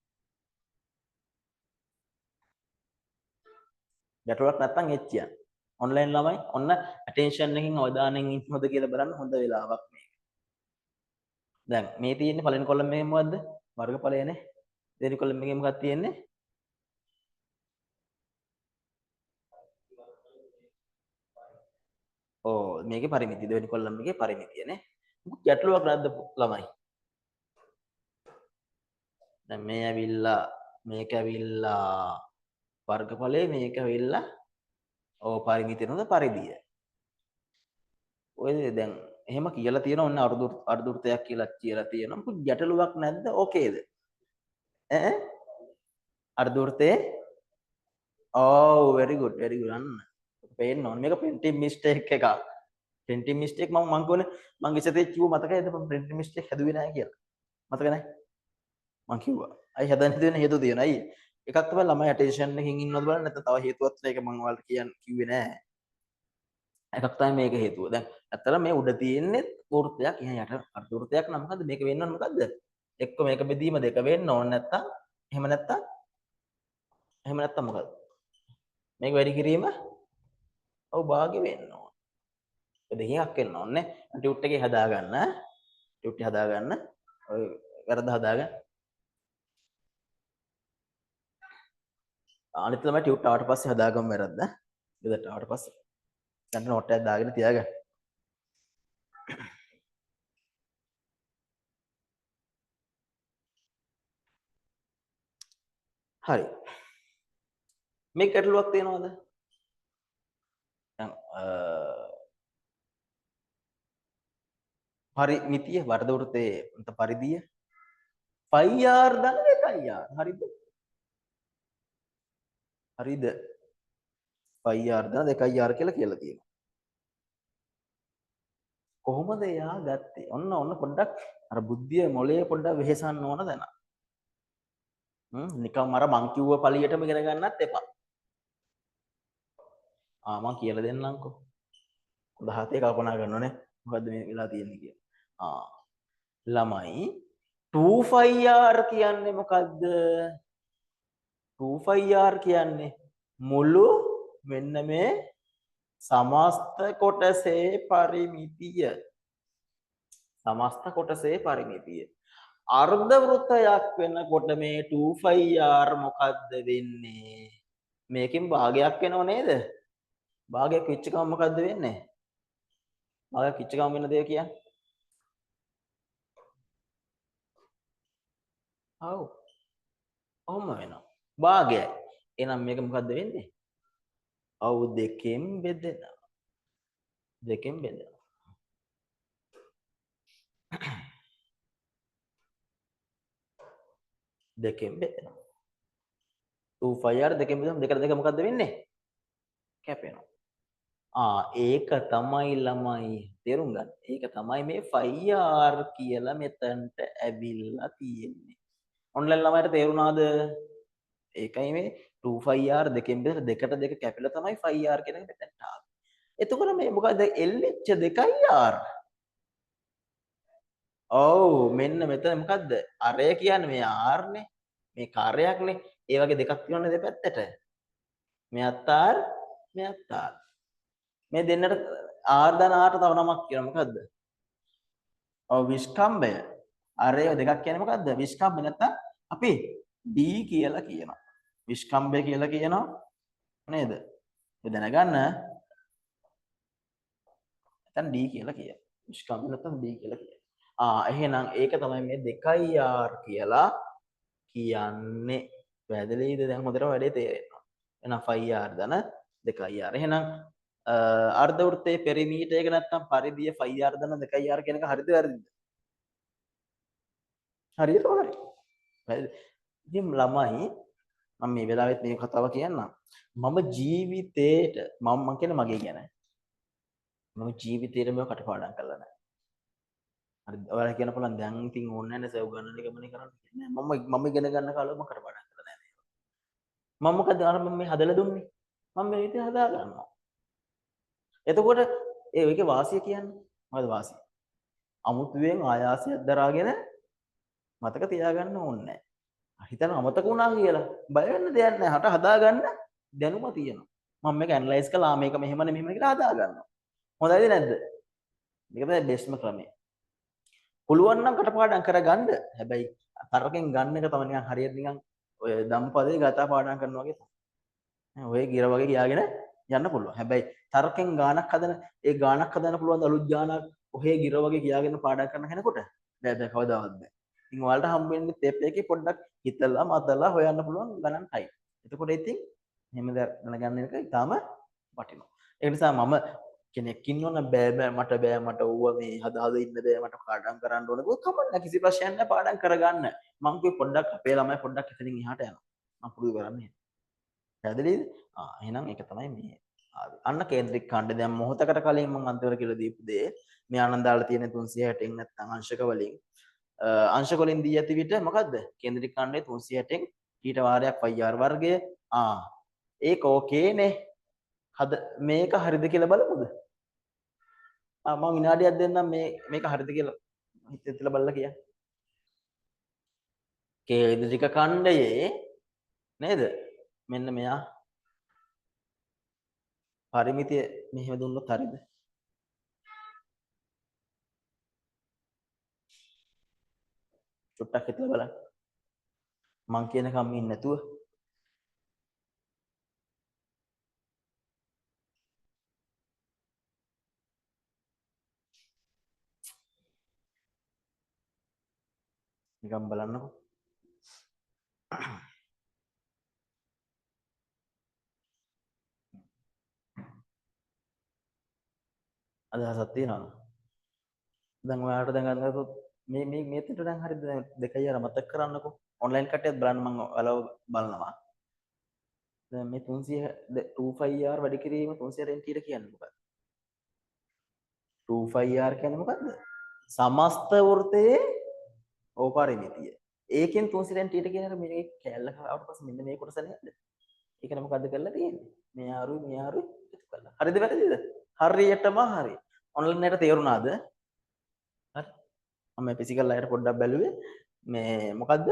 ගැටලුවක් නැත්තම් එච් කියන්න. ඔන්ලයින් ළමයි ඔන්න ඇටෙන්ෂන් එකකින් අවධානයෙන් ඉන්නවද කියලා බලන්න හොඳ වෙලාවක් මේක. දැන් මේ තියෙන්නේ පළවෙනි කොලම් එකේ මොකද්ද? වර්ගඵලයනේ. දෙවෙනි කොලම් එකේ මොකක්ද තියෙන්නේ? මේකේ පරිමිතිය. දෙවෙනි කොලම් එකේ පරිමිතියනේ. ගැටලුවක් නැද්ද ළමයි? දැන් මේක ඇවිල්ලා වර්ගඵලය මේක ඇවිල්ලා පරිමිතිය නේද පරිදිය. ඔය දැන් එහෙම කියලා තියෙන ඔන්න අර්ධවෘත්තයක් කියලා තියෙනවා. මොකද ගැටලුවක් නැද්ද? ඕකේද? අර්ධවෘත්තයේ very good අන්න පේන්න ඕනේ. මේක printing mistake එකක්. printing mistake මම කියන්නේ මම ඉස්සතේ කිව්ව මතකයිද printing mistake හැදුවේ නැහැ කියලා. මතක නැහැ? මම කිව්වා. අයි හදන්න දෙන්න හේතු තියෙනවා. අයි එකක් තමයි ළමයි attention එකකින් ඉන්නවද බලන්න නැත්නම් තව හේතුවක් ඒක මම ඔයාලට කිව්වේ නැහැ. එකක් තමයි මේක හේතුව. දැන් ඇත්තට මේ උඩ තියෙන්නේ වෘත්තයක්. එහෙනම් යට අර්ධ වෘත්තයක් නම් මොකද්ද? මේක වෙන්න ඕන මොකද්ද? එක්ක මේක බෙදීම දෙක වෙන්න ඕන නැත්තම් එහෙම නැත්තම් මොකද්ද? මේක වැඩි කිරීම ඔව් භාග්‍ය වෙන්න ඕන. ඔය දෙකෙන් එකක් වෙන්න ඕනේ. ටියුට් එකේ හදාගන්න. ටියුට් එක හදාගන්න. ඔය වැරද්ද හදාගන්න. අනිත් තමයි ටියුට් ආවට පස්සේ හදාගමු වැරද්ද. ගෙදරට ආවට පස්සේ. දැන් නෝට් එකක් දාගෙන තියාගන්න. හරි. මේ ගැටලුවක් තියෙනවද? දැන් පරිමිතිය වර්ධ වෘත්තයේ පරිධිය 5r දන්න 2r හරිද? හරිද? 5r දන්න 2r කියලා තියෙනවා. කොහොමද එයා ගත්තේ? ඔන්න පොඩ්ඩක් අර බුද්ධිය මොලේ පොඩ්ඩක් වෙහෙසන්න ඕන දැන. නිකම් අර මං කිව්ව පළියටම ඉගෙන ගන්නත් එපා. මං කියලා දෙන්නම්කෝ. 17 කල්පනා කරනෝනේ. මොකද්ද මේ වෙලා තියෙන්නේ කියලා. ළමයි 2r කියන්නේ මොකද්ද? 2r කියන්නේ මුළු මෙන්න මේ සමස්ත කොටසේ පරිමිතිය. සමස්ත කොටසේ පරිමිතිය. අර්ධ වෘත්තයක් වෙනකොට මේ 2r මොකද්ද වෙන්නේ? මේකෙන් භාගයක් වෙනව නේද? භාගයක් වෙච්ච ගමන් මොකද්ද වෙන්නේ? භාගයක් වෙච්ච ගමන් වෙන දේ කියන්නේ? ඔව්. ඔහොම වෙනවා. භාගයයි. එහෙනම් මේක මොකද්ද වෙන්නේ? ඔව් දෙකෙන් බෙදෙනවා. දෙකෙන් බෙදෙනවා. දෙකෙන් බෙදෙනවා. 2r දෙකෙන් බෙදෙනවා. දෙකට දෙක මොකද්ද වෙන්නේ? කැපෙනවා. ඒක තමයි ළමයි තේරුම් ගන්න. ඒක තමයි මේ 5r කියලා මෙතනට ඇවිල්ලා තියෙන්නේ. ඔන්ලයින් ළමයිට තේරුණාද? ඒකයි මේ 2r දෙකෙන් බෙදලා දෙකට දෙක කැපිලා තමයි 5r කියන එක මෙතනට ආවේ. එතකොට මේ මොකද LH 2r? ඔව් මෙන්න මෙතන මොකද්ද? අරය කියන්නේ මේ r නේ. මේ කාර්යයක්නේ. ඒ වගේ දෙකක් තියෙනවනේ දෙපැත්තට. මෙයත් r මෙයත් r. මේ දෙන්නට r ධන r තව නමක් කියනවා මොකද්ද? ඔව් විස්කම්භය. අරය දෙකක් කියන්නේ මොකද්ද? විස්කම්භය නැත්තම් අපි d කියලා කියනවා. විස්කම්භය කියලා කියනවා නේද? ඒ දැනගන්න නැත්තම් d කියලා කියනවා. විස්කම්භය නැත්තම් d කියලා කියනවා. එහෙනම් ඒක තමයි මේ 2r කියලා කියන්නේ. පැහැදිලිද? දැන් හොඳට වැඩේ තේරෙනවා. එහෙනම් 5r ධන 2r. එහෙනම් අර්ධ වෘත්තයේ පෙරිමීටර් එක නැත්තම් පරිධිය 5r ධන 2r කියන එක හරිද වැරදිද? හරියට හරි. ඉතින් ළමයි මම මේ වෙලාවෙත් මේ කතාව කියන්නම්. මම ජීවිතේට මම කියන්නේ මගේ ගැන. මම ජීවිතේට මේව කටපාඩම් කරලා නැහැ. හරිද? ඔයාලා කියන්න පුළුවන් දැන් ඉතින් ඕනේ නැහැ සෙව් ගන්න එකමනේ කරන්න. නෑ මම ඉගෙන ගන්න කාලෙ මම කටපාඩම් කරලා නැහැ. මම මොකද අර මම මේ හදලා දුන්නේ? මම මේ විදිහට හදා ගන්නවා. එතකොට ඒකේ වාසිය කියන්නේ මොකද වාසිය? අමුතුවෙන් ආයාසයක් දරාගෙන මතක තියාගන්න ඕනේ නැහැ. හිතන අමතක වුණා කියලා බය වෙන්න දෙයක් නැහැ. හට හදාගන්න දැනුම තියෙනවා. මම මේක ඇනලයිස් කළා මේක මෙහෙමනේ මෙහෙම කියලා හදා ගන්නවා. හොඳයිද නැද්ද? මේක තමයි බෙස්ට්ම ක්‍රමය. පුළුවන් නම් කටපාඩම් කරගන්න. හැබැයි තරකෙන් ගන්න එක තමයි නිකන් හරියට නිකන් ඔය ධම්පදේ ගාථා පාඩම් කරනවා වගේ තමයි. ඔය ගිර වගේ කියාගෙන යන්න පුළුවන්. හැබැයි තරකෙන් ගානක් හදන ඒ ගානක් හදන්න පුළුවන් අලුත් ගානක් ඔහේ ගිර වගේ කියාගෙන පාඩම් කරන කෙනෙකුට බෑ කවදාවත් බෑ. ඉතින් ඔයාලට හම්බ වෙන්නේ ටෙප් එකේ පොඩ්ඩක් හිතලා මතලා හොයන්න පුළුවන් ගණන් ටයිප්. එතකොට ඉතින් එහෙම දැනගන්න එක ඉතාම වටිනවා. ඒ නිසා මම කෙනෙක් ඉන්නවනම් බෑ මට ඕව මේ හදාද ඉන්න බෑ මට පාඩම් කරන්න ඕන කිව්වොත් කමක් නැහැ කිසි ප්‍රශ්නයක් නැහැ පාඩම් කරගන්න. මං කිව්වේ පොඩ්ඩක් අපේ ළමයි පොඩ්ඩක් එතනින් එහාට යනවා. මම පුරුදු කරන්නේ. පැහැදිලිද? එහෙනම් ඒක තමයි මේ ආවේ. අන්න කේන්ද්‍රික ඛණ්ඩ දැන් මොහොතකට කලින් මම අන්තිමට කියලා දීපු දේ මේ ආනන්දාලා තියෙන 360න් නැත්නම් අංශක වලින් අංශක වලින් දී ඇති විට මොකද්ද? කේන්ද්‍රික ඛණ්ඩයේ 360න් ඊට වාරයක් πr වර්ගය. ඒක ඕකේනේ. මේක හරිද කියලා බලමුද? මම විනාඩියක් දෙන්නම් මේක හරිද කියලා හිතලා බලලා කියන්න. කේන්ද්‍රික ඛණ්ඩයේ නේද? මෙන්න මෙයා පරිමිතිය මෙහෙම දුන්නොත් හරියද? චුට්ටක් හිතලා බලන්න. මං කියන කම් ඉන්නේ නැතුව. නිකන් බලන්නකෝ. අදහසක් තියෙනවද? දැන් ඔයාලට දැන් අදහසක් මේ මේකට දැන් හරියද? දැන් දෙකයි අර මතක් කරන්නකෝ. ඔන්ලයින් කට්ටියත් බලන්න මම ඔයාලව බලනවා. දැන් මේ 300 25R වැඩි කිරීම 300 RNT කියන්නේ මොකක්ද? 25R කියන්නේ මොකක්ද? සමස්ත වෘත්තයේ ඕපරිමිතිය. ඒකෙන් 300 RNT කියන එක මේ කැලල ආවට පස්සේ මෙන්න මේ කොටස නේද? ඒකන මොකද්ද කරලා තියෙන්නේ? මේ ආරුයි එකතු කරලා. හරිද වැරදිද? හරියටම හරි. ඔන්ලයින් එකට තේරුණාද? හරි. මම ෆිසිකල් අයට පොඩ්ඩක් බැලුවේ. මේ මොකද්ද?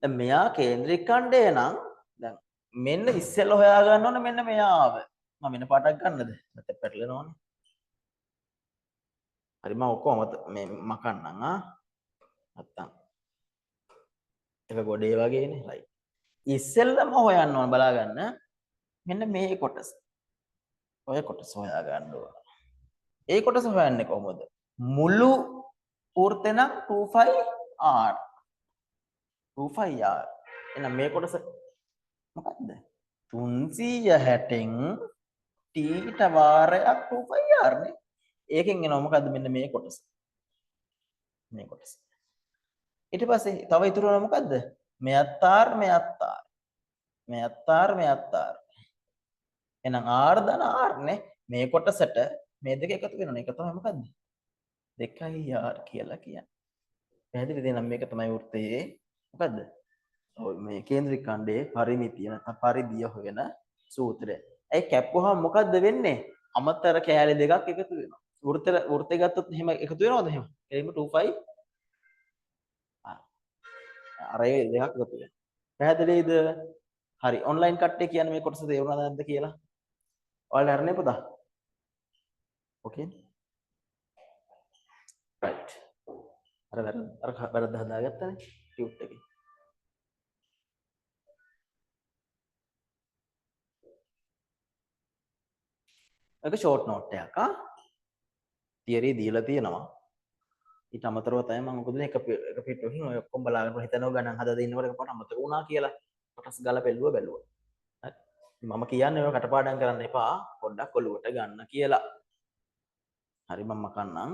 දැන් මෙයා කේන්ද්‍රික ඛණ්ඩය නම් දැන් මෙන්න ඉස්සෙල්ලා හොයා ගන්න ඕනේ මෙන්න මෙයාව. මම වෙන පාටක් ගන්නද? නැත්නම් පැටලෙනවනේ. හරි මම ඔක්කොම මේ මකන්නම් නැත්තම් එක ගොඩේ වගේනේ රයිට්. ඉස්සෙල්ලම හොයන්න ඕන බලා ගන්න මෙන්න මේ කොටස. ඔය කොටස හොයා ගන්න ඕන. ඒ කොටස හොයන්නේ කොහොමද? මුළු වෘත්තේ නම් 25R 25R. එහෙනම් මේ කොටස මොකක්ද? 360න් t වාරයක් 25R නේ. ඒකෙන් එනවා මොකද්ද මෙන්න මේ කොටස. මේ කොටස. ඊට පස්සේ තව ඉතුරු වෙනවා මොකද්ද? මෙයත් R මෙයත් R. මෙයත් R මෙයත් R. එහෙනම් R ධන R නේ. මේ කොටසට මේ දෙක එකතු වෙනවා. ඒක තමයි මොකද්ද? 2R කියලා කියන්නේ. පැහැදිලිද? එහෙනම් මේක තමයි වෘත්තයේ මොකද්ද? ඔය මේ කේන්ද්‍රික ඛණ්ඩයේ පරිමිතිය නැත්නම් පරිධිය හොයන සූත්‍රය. ඒ කැප්පුවාම මොකද්ද වෙන්නේ? අමතර කෑලි දෙකක් එකතු වෙනවා. වෘත්තය ගත්තොත් එහෙම එකතු වෙනවද එහෙම? එයිම 25 අර ඒ දෙකක් එකතු වෙනවා. පැහැදිලිද? හරි. ඔන්ලයින් කට්ටිය කියන්නේ මේ කොටස තේරුණාද නැද්ද කියලා? ඔයාලා හරිනේ පුතා? ඕකේ. රයිට්. අර වැරද්ද හදාගත්තනේ ටියුට් එකේ. ඒක ෂෝට් නෝට් එකක් තියරි දීලා තියෙනවා. ඊට අමතරව තමයි මම මොකද එක පිටුවකින් ඔය ඔක්කොම බලාගෙන හිතනවා ගණන් හදලා ඉන්නකොට එකපාරට අමතක වුණා කියලා. කොටස් ගාලා බැලුවා. හරි. මම කියන්නේ ඔය කටපාඩම් කරන්න එපා. පොඩ්ඩක් ඔලුවට ගන්න කියලා. හරි මම මකන්නම්.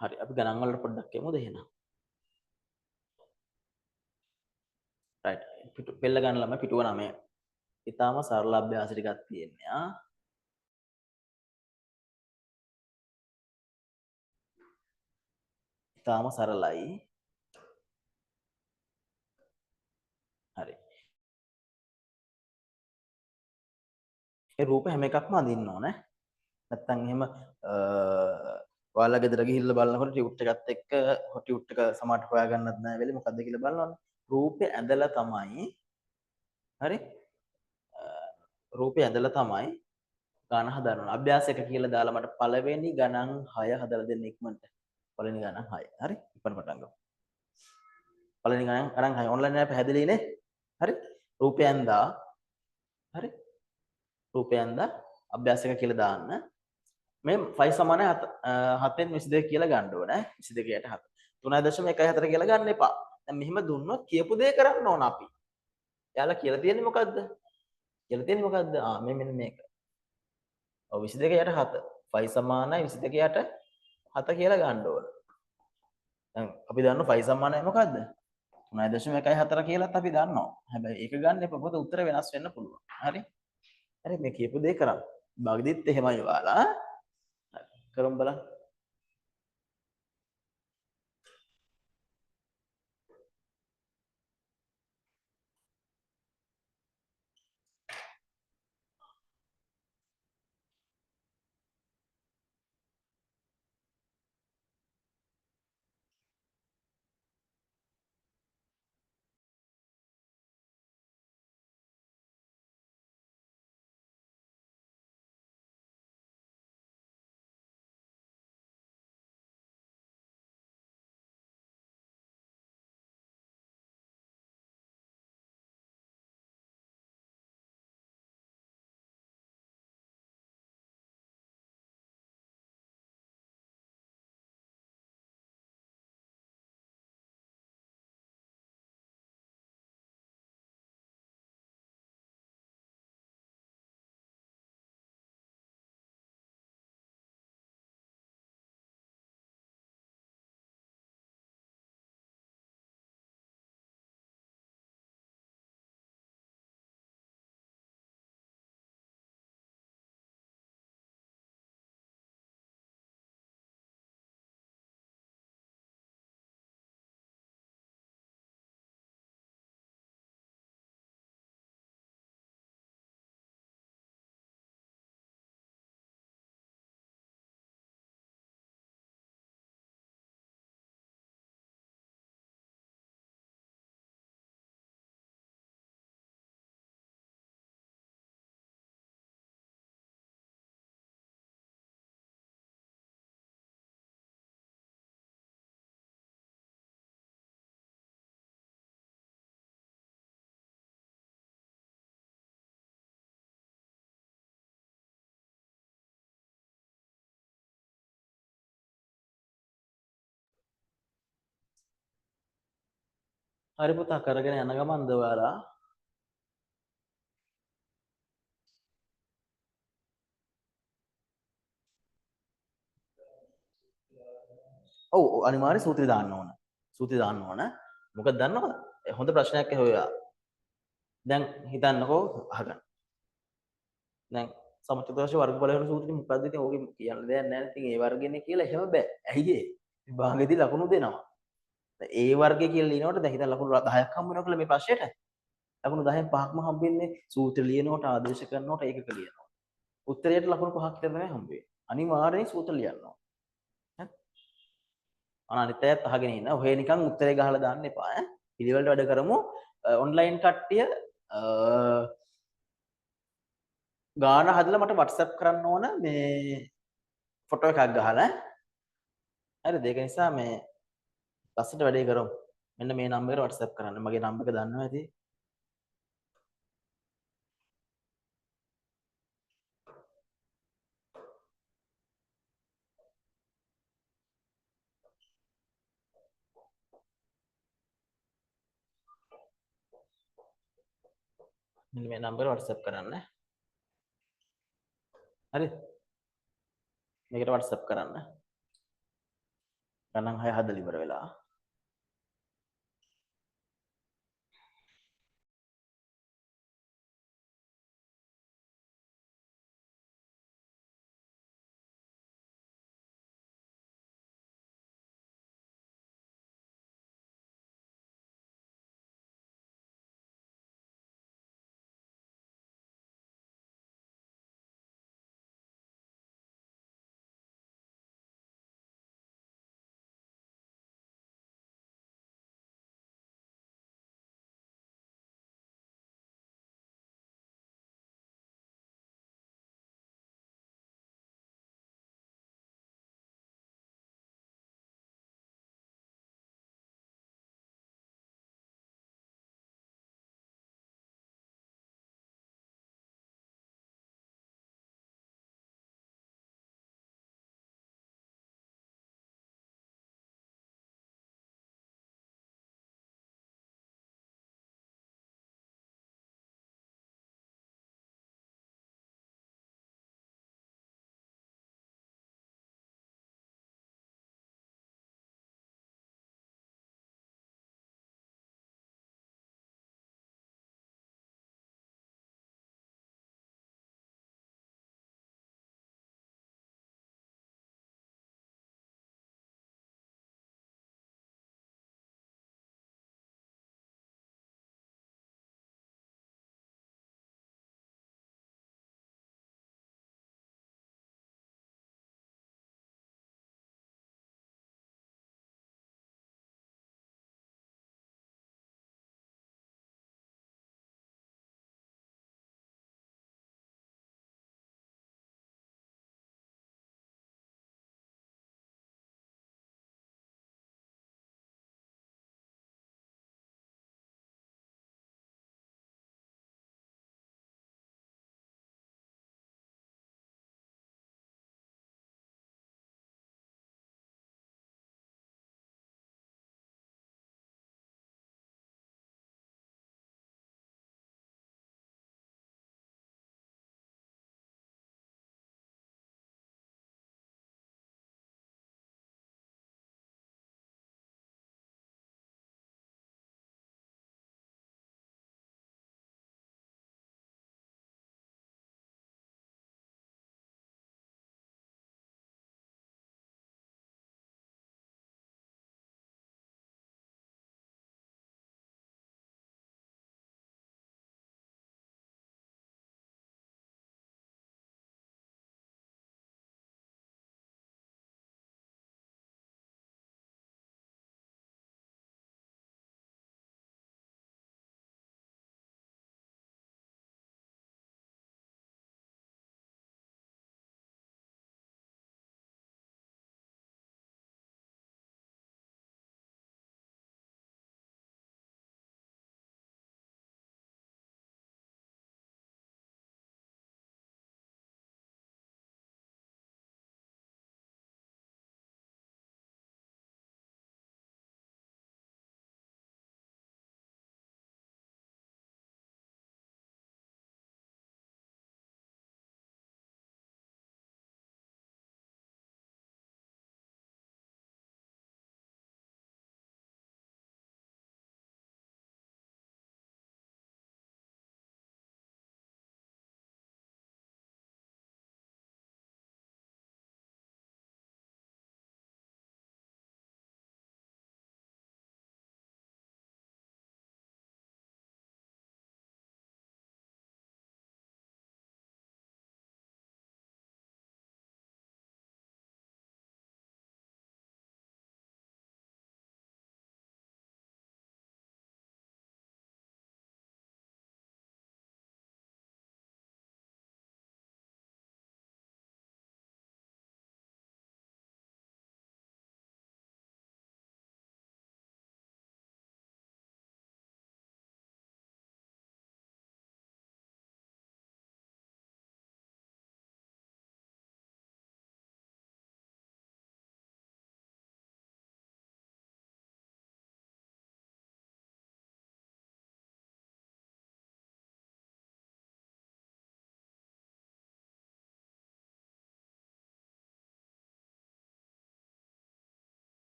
හරි අපි ගණන් වලට පොඩ්ඩක් යමුද එහෙනම්. රයිට්. පිටු පෙළ ගන්න ළමයි පිටුව 9. ඊටාම සරල අභ්‍යාස ටිකක් තියෙනවා. ඊටාම සරලයි. හරි. ඒ රූප හැම එකක්ම අඳින්න ඕනේ. නැත්තම් එහෙම ඔයාලා ගෙදර ගිහිල්ලා බලනකොට ටියුට් එකත් එක්ක ටියුට් එක සමහරට හොයාගන්නත් නැහැ වෙලෙ මොකද්ද කියලා බලනවනේ. රූපේ ඇඳලා තමයි හරි රූපේ ඇඳලා තමයි ගණන් හදන්න ඕනේ. අභ්‍යාසයක කියලා දාලා මට පළවෙනි ගණන් 6 හදලා දෙන්න ඉක්මනට. පළවෙනි ගණන් 6. හරි? ඉක්මනට පටන් ගමු. පළවෙනි ගණන් 6 ඔන්ලයින් එක පැහැදිලි නේ? හරි? රූපය ඇඳා හරි? රූපය ඇඳා අභ්‍යාසයක කියලා දාන්න. මේ 5 සමානයි 7න් 22 කියලා ගන්න ඕනේ. 22ට 7. 3.14 කියලා ගන්න එපා. දැන් මෙහෙම දුන්නොත් කියපු දේ කරන්න ඕන අපි. එයාලා කියලා තියෙන්නේ මොකද්ද? කියලා තියෙන්නේ මොකද්ද? මෙන්න මේක. ඔව් 22ට 7. 5 සමානයි 22ට 7 කියලා ගන්න ඕන. දැන් අපි දන්නවා 5 සමානයි මොකද්ද? 3.14 කියලාත් අපි දන්නවා. හැබැයි ඒක ගන්න එපා. මොකද උත්තර වෙනස් වෙන්න පුළුවන්. හරි? හරි මේ කියපු දේ කරන්න. බගදිත් එහෙමයි ඔයාලා. කරමු බලන්න. හරි පුතා කරගෙන යන ගමන්ද ඔයාලා ඔව් අනිවාර්ය සූත්‍රය දාන්න ඕන. සූත්‍රය දාන්න ඕන. මොකද දන්නවද? හොඳ ප්‍රශ්නයක් ඇහුවා. දැන් හිතන්නකෝ අහගන්න. දැන් සමචතුරාර්ය වර්ගඵල වෙන සූත්‍රෙ මොකද්ද ඉතින් ඕකේ කියන්න දෙයක් නැහැ. ඉතින් ඒ වර්ගෙනේ කියලා එහෙම බෑ. ඇයි ඒ? විභාගෙදී ලකුණු දෙනවා. ඒ වර්ගය කියලා ලියනකොට දැන් හිතන්න ලකුණු 10ක් හම්බ වෙනවා කියලා මේ ප්‍රශ්නෙට. ලකුණු 10න් 5ක්ම හම්බෙන්නේ සූත්‍ර ලියනකොට ආදේශ කරනකොට ඒකක ලියනවා. උත්තරයට ලකුණු 5ක් විතර තමයි හම්බ වෙන්නේ. අනිවාර්යෙන් සූත්‍ර ලියන්න ඕන. අනිත් අයත් අහගෙන ඉන්න. ඔහේ නිකන් උත්තරේ ගහලා දාන්න එපා ඈ. පිළිවෙලට වැඩ කරමු. ඔන්ලයින් කට්ටිය ගාන හදලා මට WhatsApp කරන්න ඕන මේ ෆොටෝ එකක් ගහලා. හරිද? ඒක නිසා මේ ලස්සට වැඩේ කරමු. මෙන්න මේ නම්බරේට WhatsApp කරන්න. මගේ නම්බර එක දන්නවා ඇති. මෙන්න මේ නම්බරේට WhatsApp කරන්න. හරිද? මේකට WhatsApp කරන්න. ගණන් 6 හදලා ඉවර වෙලා.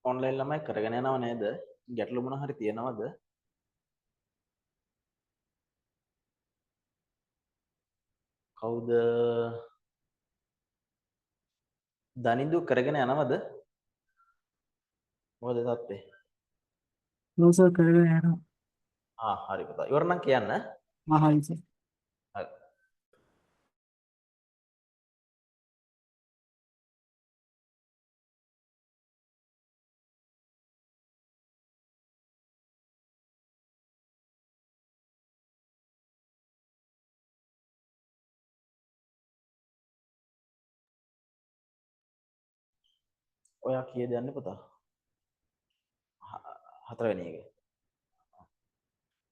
ඔන්ලයින් ළමයි කරගෙන යනව නේද? ගැටලු මොන හරි තියෙනවද? කවුද? දනිදු කරගෙන යනවද? මොකද තත්ත්වය? ඔව් සර් කරගෙන යනවා. හරි පුතා. ඉවර නම් කියන්න. හරි සර්. හරි. ඔයා කීයද යන්නේ පුතා? හතරවෙනි එක.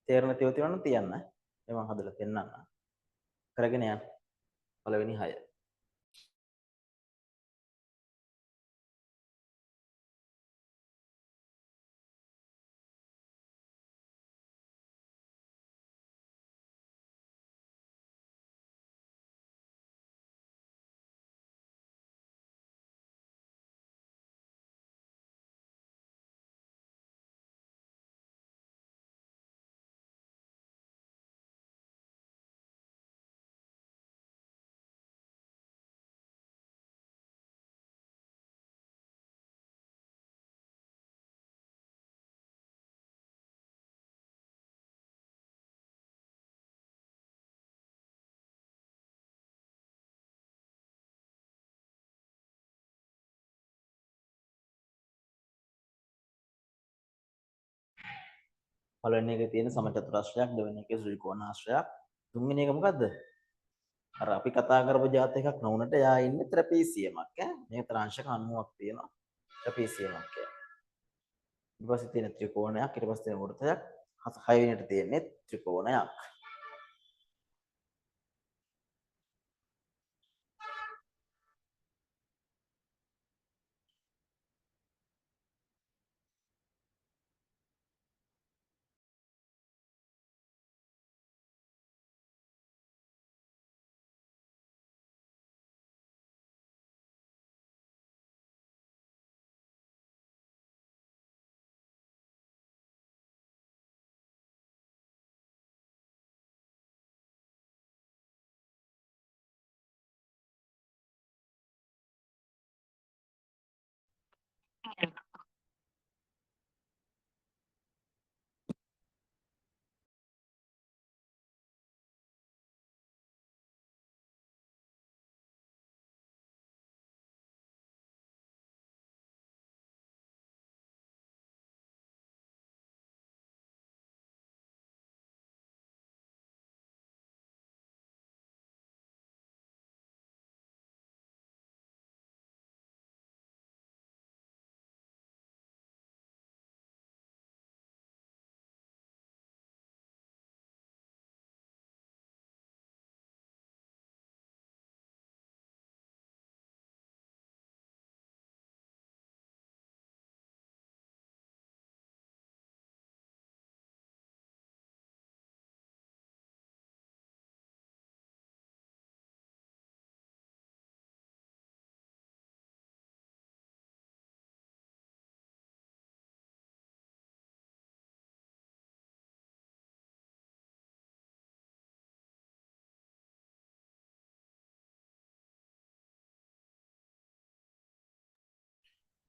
තේරෙන තියව තියෙනවා නම් තියන්න. මම හදලා පෙන්නන්න. කරගෙන යන්න. පළවෙනි 6. පළවෙනි එකේ තියෙන සමචතුරාශ්‍රයක්, දෙවෙනි එකේ ත්‍රිකෝණාශ්‍රයක්, තුන්වෙනි එක මොකද්ද? අර අපි කතා කරපු જાත එකක් නොවුනට එයා ඉන්නේ ත්‍රපීසියමක් ඈ. මේක ත්‍රාංශක 90ක් තියෙනවා. ත්‍රපීසියමක් කියලා. ඊට පස්සේ තියෙන ත්‍රිකෝණයක්, ඊට පස්සේ තියෙන වෘත්තයක්, හය වෙනියට තියෙන්නේ ත්‍රිකෝණයක්.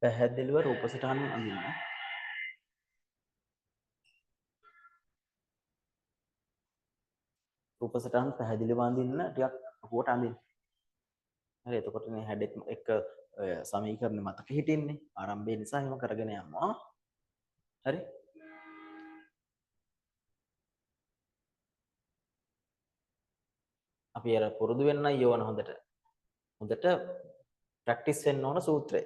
පැහැදිලිව රූප සටහන් අඳින්න. රූප සටහන් පැහැදිලිව අඳින්න ටිකක් අපුවට අඳින්න. හරි එතකොට මේ හැඩෙත් එක සමීකරණ මතක හිටින්නේ. ආරම්භය නිසා එහෙම කරගෙන යනවා. හරි? අපි අර පුරුදු වෙන්නයි ඕන හොඳට. හොඳට ප්‍රැක්ටිස් වෙන්න ඕන සූත්‍රය.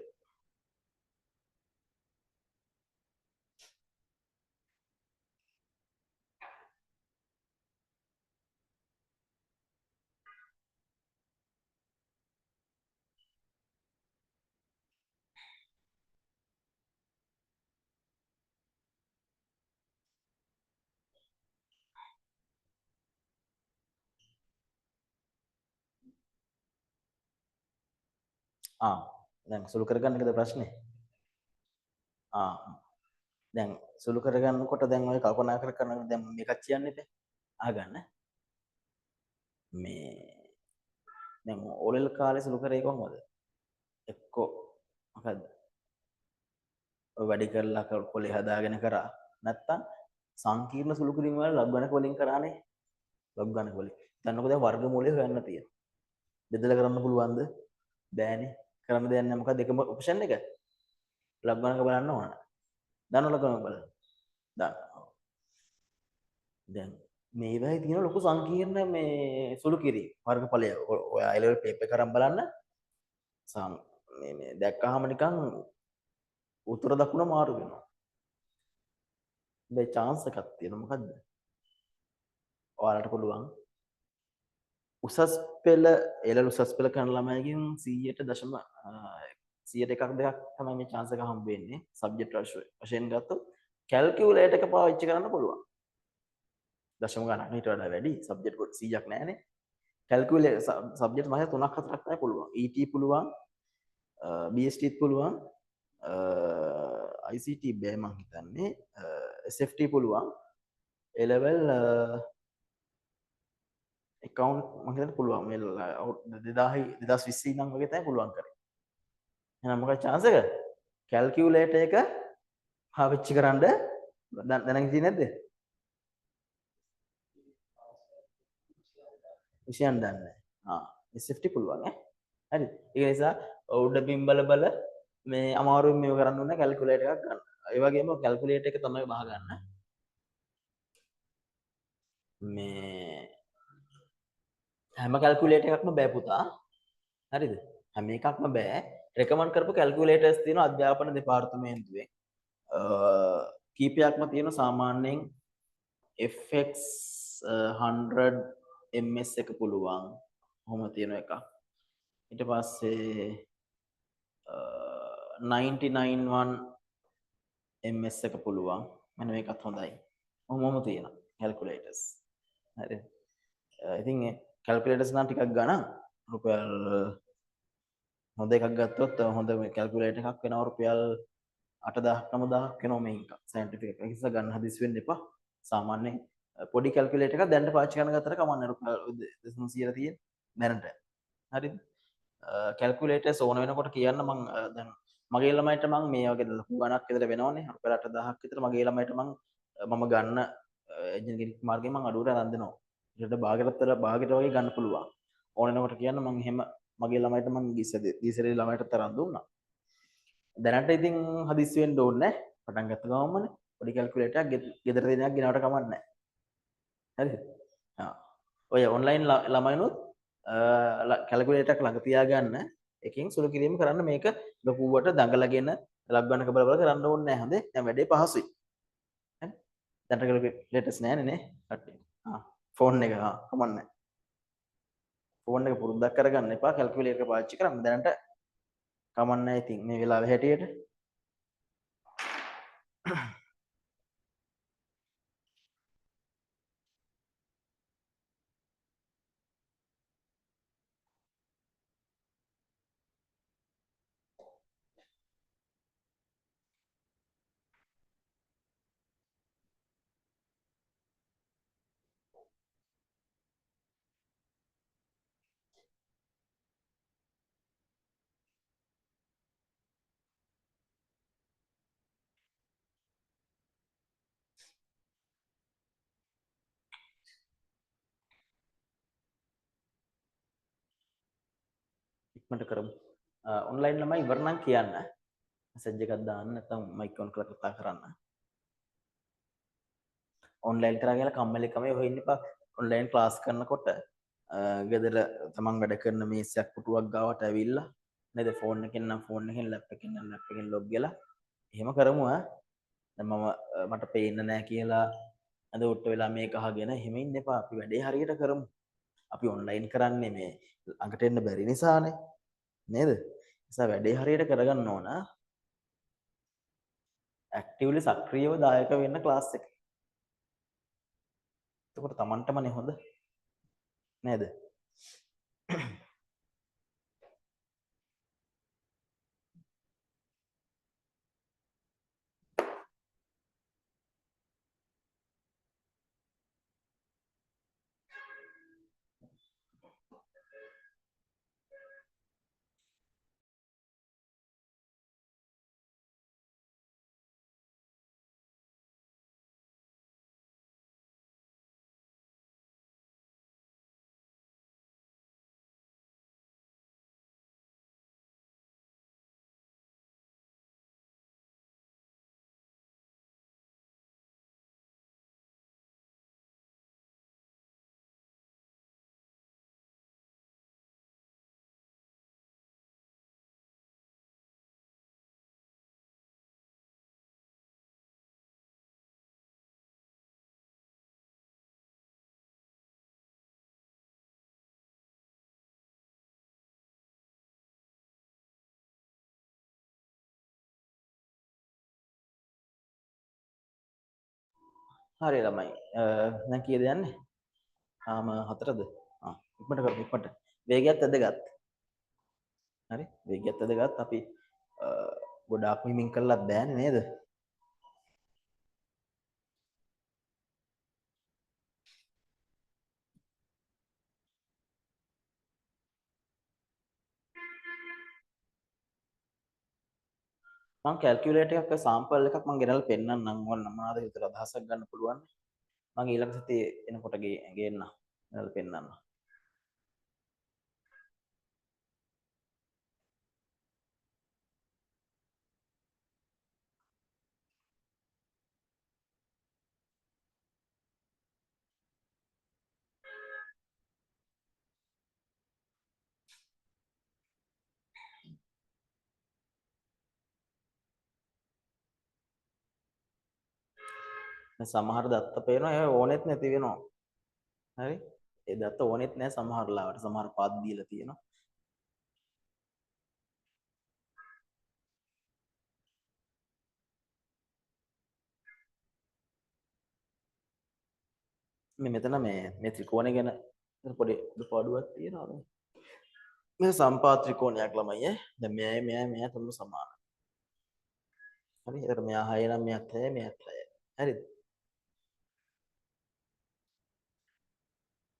දැන් සුළු කරගන්න එකද ප්‍රශ්නේ? ආ දැන් සුළු කරගන්නකොට දැන් ඔය කල්පනා කරන දැන් මේකක් කියන්න එපා. අහගන්න. මේ දැන් ඕලෙල් කාලේ සුළු කරේ කොහොමද? එක්කෝ මොකද්ද? ඔය වැඩි කරලා කොලේ හදාගෙන කරා. නැත්තම් සංකීර්ණ සුළු කිරීම වල ලබ් ගණක වලින් කරානේ. ලබ් ගණක වලින්. දැන් ඔක දැන් වර්ගමූලය හොයන්න තියෙනවා. බෙදලා කරන්න පුළුවන්ද? බෑනේ. කරන්න දෙයක් නැහැ. මොකද එකම ඔප්ෂන් එක. ලබ් ගණක බලන්න ඕන. දන්නවද කොහොමද බලන්න? දන්න. දැන් මේවයි තියෙන ලොකු සංකීර්ණ මේ සුළු කිරීම වර්ගඵලය. ඔය I level paper කරන් බලන්න. මේ දැක්කහම නිකන් උත්තර දකුණ මාරු වෙනවා. මේ chance එකක් තියෙනවා. මොකද්ද? ඔයාලට පුළුවන් උසස් පෙළ එළල උසස් පෙළ කරන ළමයිගෙන් 100ට එකක් දෙකක් තමයි මේ chance එක හම්බ වෙන්නේ. සබ්ජෙක්ට් වශයෙන් ගත්තොත් කැල්කියුලේටර් එක පාවිච්චි කරන්න පුළුවන්. දශම ගණන් ඊට වඩා වැඩි සබ්ජෙක්ට් කොට 100ක් නැහැනේ. කැල්කියුලේටර් සබ්ජෙක්ට් මාසේ 3ක් 4ක් තමයි පුළුවන්. ET පුළුවන්, BST පුළුවන්, ICT බෑ මං හිතන්නේ, SFT පුළුවන්. A level account මං හිතන්නේ පුළුවන්. මේ 2020 ඉඳන් වගේ තමයි පුළුවන් කරේ. එහෙනම් මොකක්ද chance එක? කැල්කියුලේටර් එක පාවිච්චි කරන්න දැනගෙන ඉන්නේ නැද්ද? විෂයන් දන්නේ නැහැ. SFT පුළුවන් ඈ. හරි. ඒ නිසා උඩ බිම් බල මේ අමාරුවෙන් මේව කරන්න ඕනේ කැල්කියුලේටර් එකක් ගන්න. ඒ වගේම කැල්කියුලේටර් එක තමයි බහ ගන්න. මේ හැම කැල්කියුලේටර් එකක්ම බෑ පුතා. හරිද? හැම එකක්ම බෑ. රෙකමන්ඩ් කරපු කැල්කියුලේටර්ස් තියෙනවා අධ්‍යාපන දෙපාර්තමේන්තුවෙන්. කීපයක්ම තියෙනවා සාමාන්‍යයෙන් FX 100 MS එක පුළුවන්. ඔහොම තියෙන එකක්. ඊට පස්සේ 991 MS එක පුළුවන්. මෙන්න මේකත් හොඳයි. ඔහොමම තියෙනවා කැල්කියුලේටර්ස්. හරි. ඉතින් කැල්කියුලේටර්ස් නම් ටිකක් ගණන් රුපියල් හොඳ එකක් ගත්තොත් හොඳ කැල්කියුලේටර් එකක් වෙනවා රුපියල් 8000 9000ක් වෙනවා මේක. සයන්ටිෆික් එක. ඒ නිසා ගන්න හදිස්සි වෙන්න එපා. සාමාන්‍යයෙන් පොඩි කැල්කියුලේටර් එකක් දැනට පාවිච්චි කරන ගත්තට කමන්නේ රුපියල් 200 තියෙන දැනට. හරිද? කැල්කියුලේටර්ස් ඕන වෙනකොට කියන්න මම දැන් මගේ ළමයිට මම මේ වගේ ලොකු ගණක් විතර වෙනවනේ රුපියල් 8000ක් විතර මගේ ළමයිට මම ගන්න එන්ජිනියරින් මාර්ගයෙන් මම අඩුවට අරන් දෙනවා. ඊට භාගයට වගේ ගන්න පුළුවන්. ඕන වෙනකොට කියන්න මම එහෙම මගේ ළමයිට මම ගිසරේ ළමයිට තරම් දුන්නා. දැනට ඉතින් හදිස්සි වෙන්න ඕනේ නැහැ. පටන් ගත්ත ගමන්මනේ පොඩි කැල්කියුලේටර් එකක් ගෙදර දෙනයක් ගෙනාවට කමක් නැහැ. හරිද? ඔය ඔන්ලයින් ළමයිනුත් කැල්කියුලේටර් එකක් ළඟ තියාගන්න. එකකින් සුළු කිරීම කරන්න මේක ලොකුවට දඟලගෙන ලබ් ගන්නක බල බල කරන්න ඕනේ නැහැ. හොඳේ. දැන් වැඩේ පහසුයි. හරි? දැන් කැල්කියුලේටර්ස් නැහැනේ නේ කට්ටිය. ෆෝන් එක කමක් නැහැ. ෆෝන් එක පුරුද්දක් කරගන්න එපා කැල්කියුලේටර් එක පාවිච්චි කරන්න. දැනට කමක් නැහැ ඉතින් මේ වෙලාවේ හැටියට. ඉක්මනට කරමු. ඔන්ලයින් ළමයි ඉවර නම් කියන්න. මෙසේජ් එකක් දාන්න නැත්නම් මයික් ඔන් කරලා කතා කරන්න. ඔන්ලයින් කරා කියලා කම්මැලිකම හොයන්න එපා. ඔන්ලයින් ක්ලාස් කරනකොට ගෙදර තමන් වැඩ කරන මේසයක් පුටුවක් ගාවට ඇවිල්ලා නේද ෆෝන් එකෙන් නම් ෆෝන් එකෙන් ලැප් එකෙන් නම් ලැප් එකෙන් ලොග් වෙලා එහෙම කරමු ඈ. දැන් මට පේන්නේ නැහැ කියලා අද උට්ට වෙලා මේක අහගෙන එහෙම ඉන්න එපා. අපි වැඩේ හරියට කරමු. අපි ඔන්ලයින් කරන්නේ මේ ළඟට එන්න බැරි නිසානේ. නේද? නිසා වැඩේ හරියට කරගන්න ඕන. ඇක්ටිව්ලි සක්‍රියව දායක වෙන්න ක්ලාස් එකේ. එතකොට Tamanටමනේ හොඳ. නේද? හරි ළමයි. දැන් කීයද යන්නේ? ආම 4ද? ඉක්මනට කරමු ඉක්මනට. වේගයත් වැදගත්. හරි? වේගයත් වැදගත්. අපි ගොඩාක් හිමින් කළත් බෑනේ නේද? මම කැල්කියුලේටර් එකක් සාම්පල් එකක් මම ගෙනල්ලා පෙන්නන්නම් ඕන මොනවාද විතර අදහසක් ගන්න පුළුවන්. මම ඊළඟ සතියේ එනකොට ගේන්න ගෙනල්ලා පෙන්නන්නම්. සමහර දත්ත පේනවා ඒ ඕනෙත් නැති වෙනවා. හරි? ඒ දත්ත ඕනෙත් නැහැ සමහර ලාවට. සමහර පාත් දීලා තියෙනවා. මේ මෙතන මේ ත්‍රිකෝණය ගැන පොඩි අඩුපාඩුවක් තියෙනවා නේ. මේ සම්පාත ත්‍රිකෝණයක් ළමයි ඈ. දැන් මෙයා තුන සමානයි. හරි? ඒකට මෙයා 6 නම් මෙයාත් 6 මෙයාත් 6. හරිද?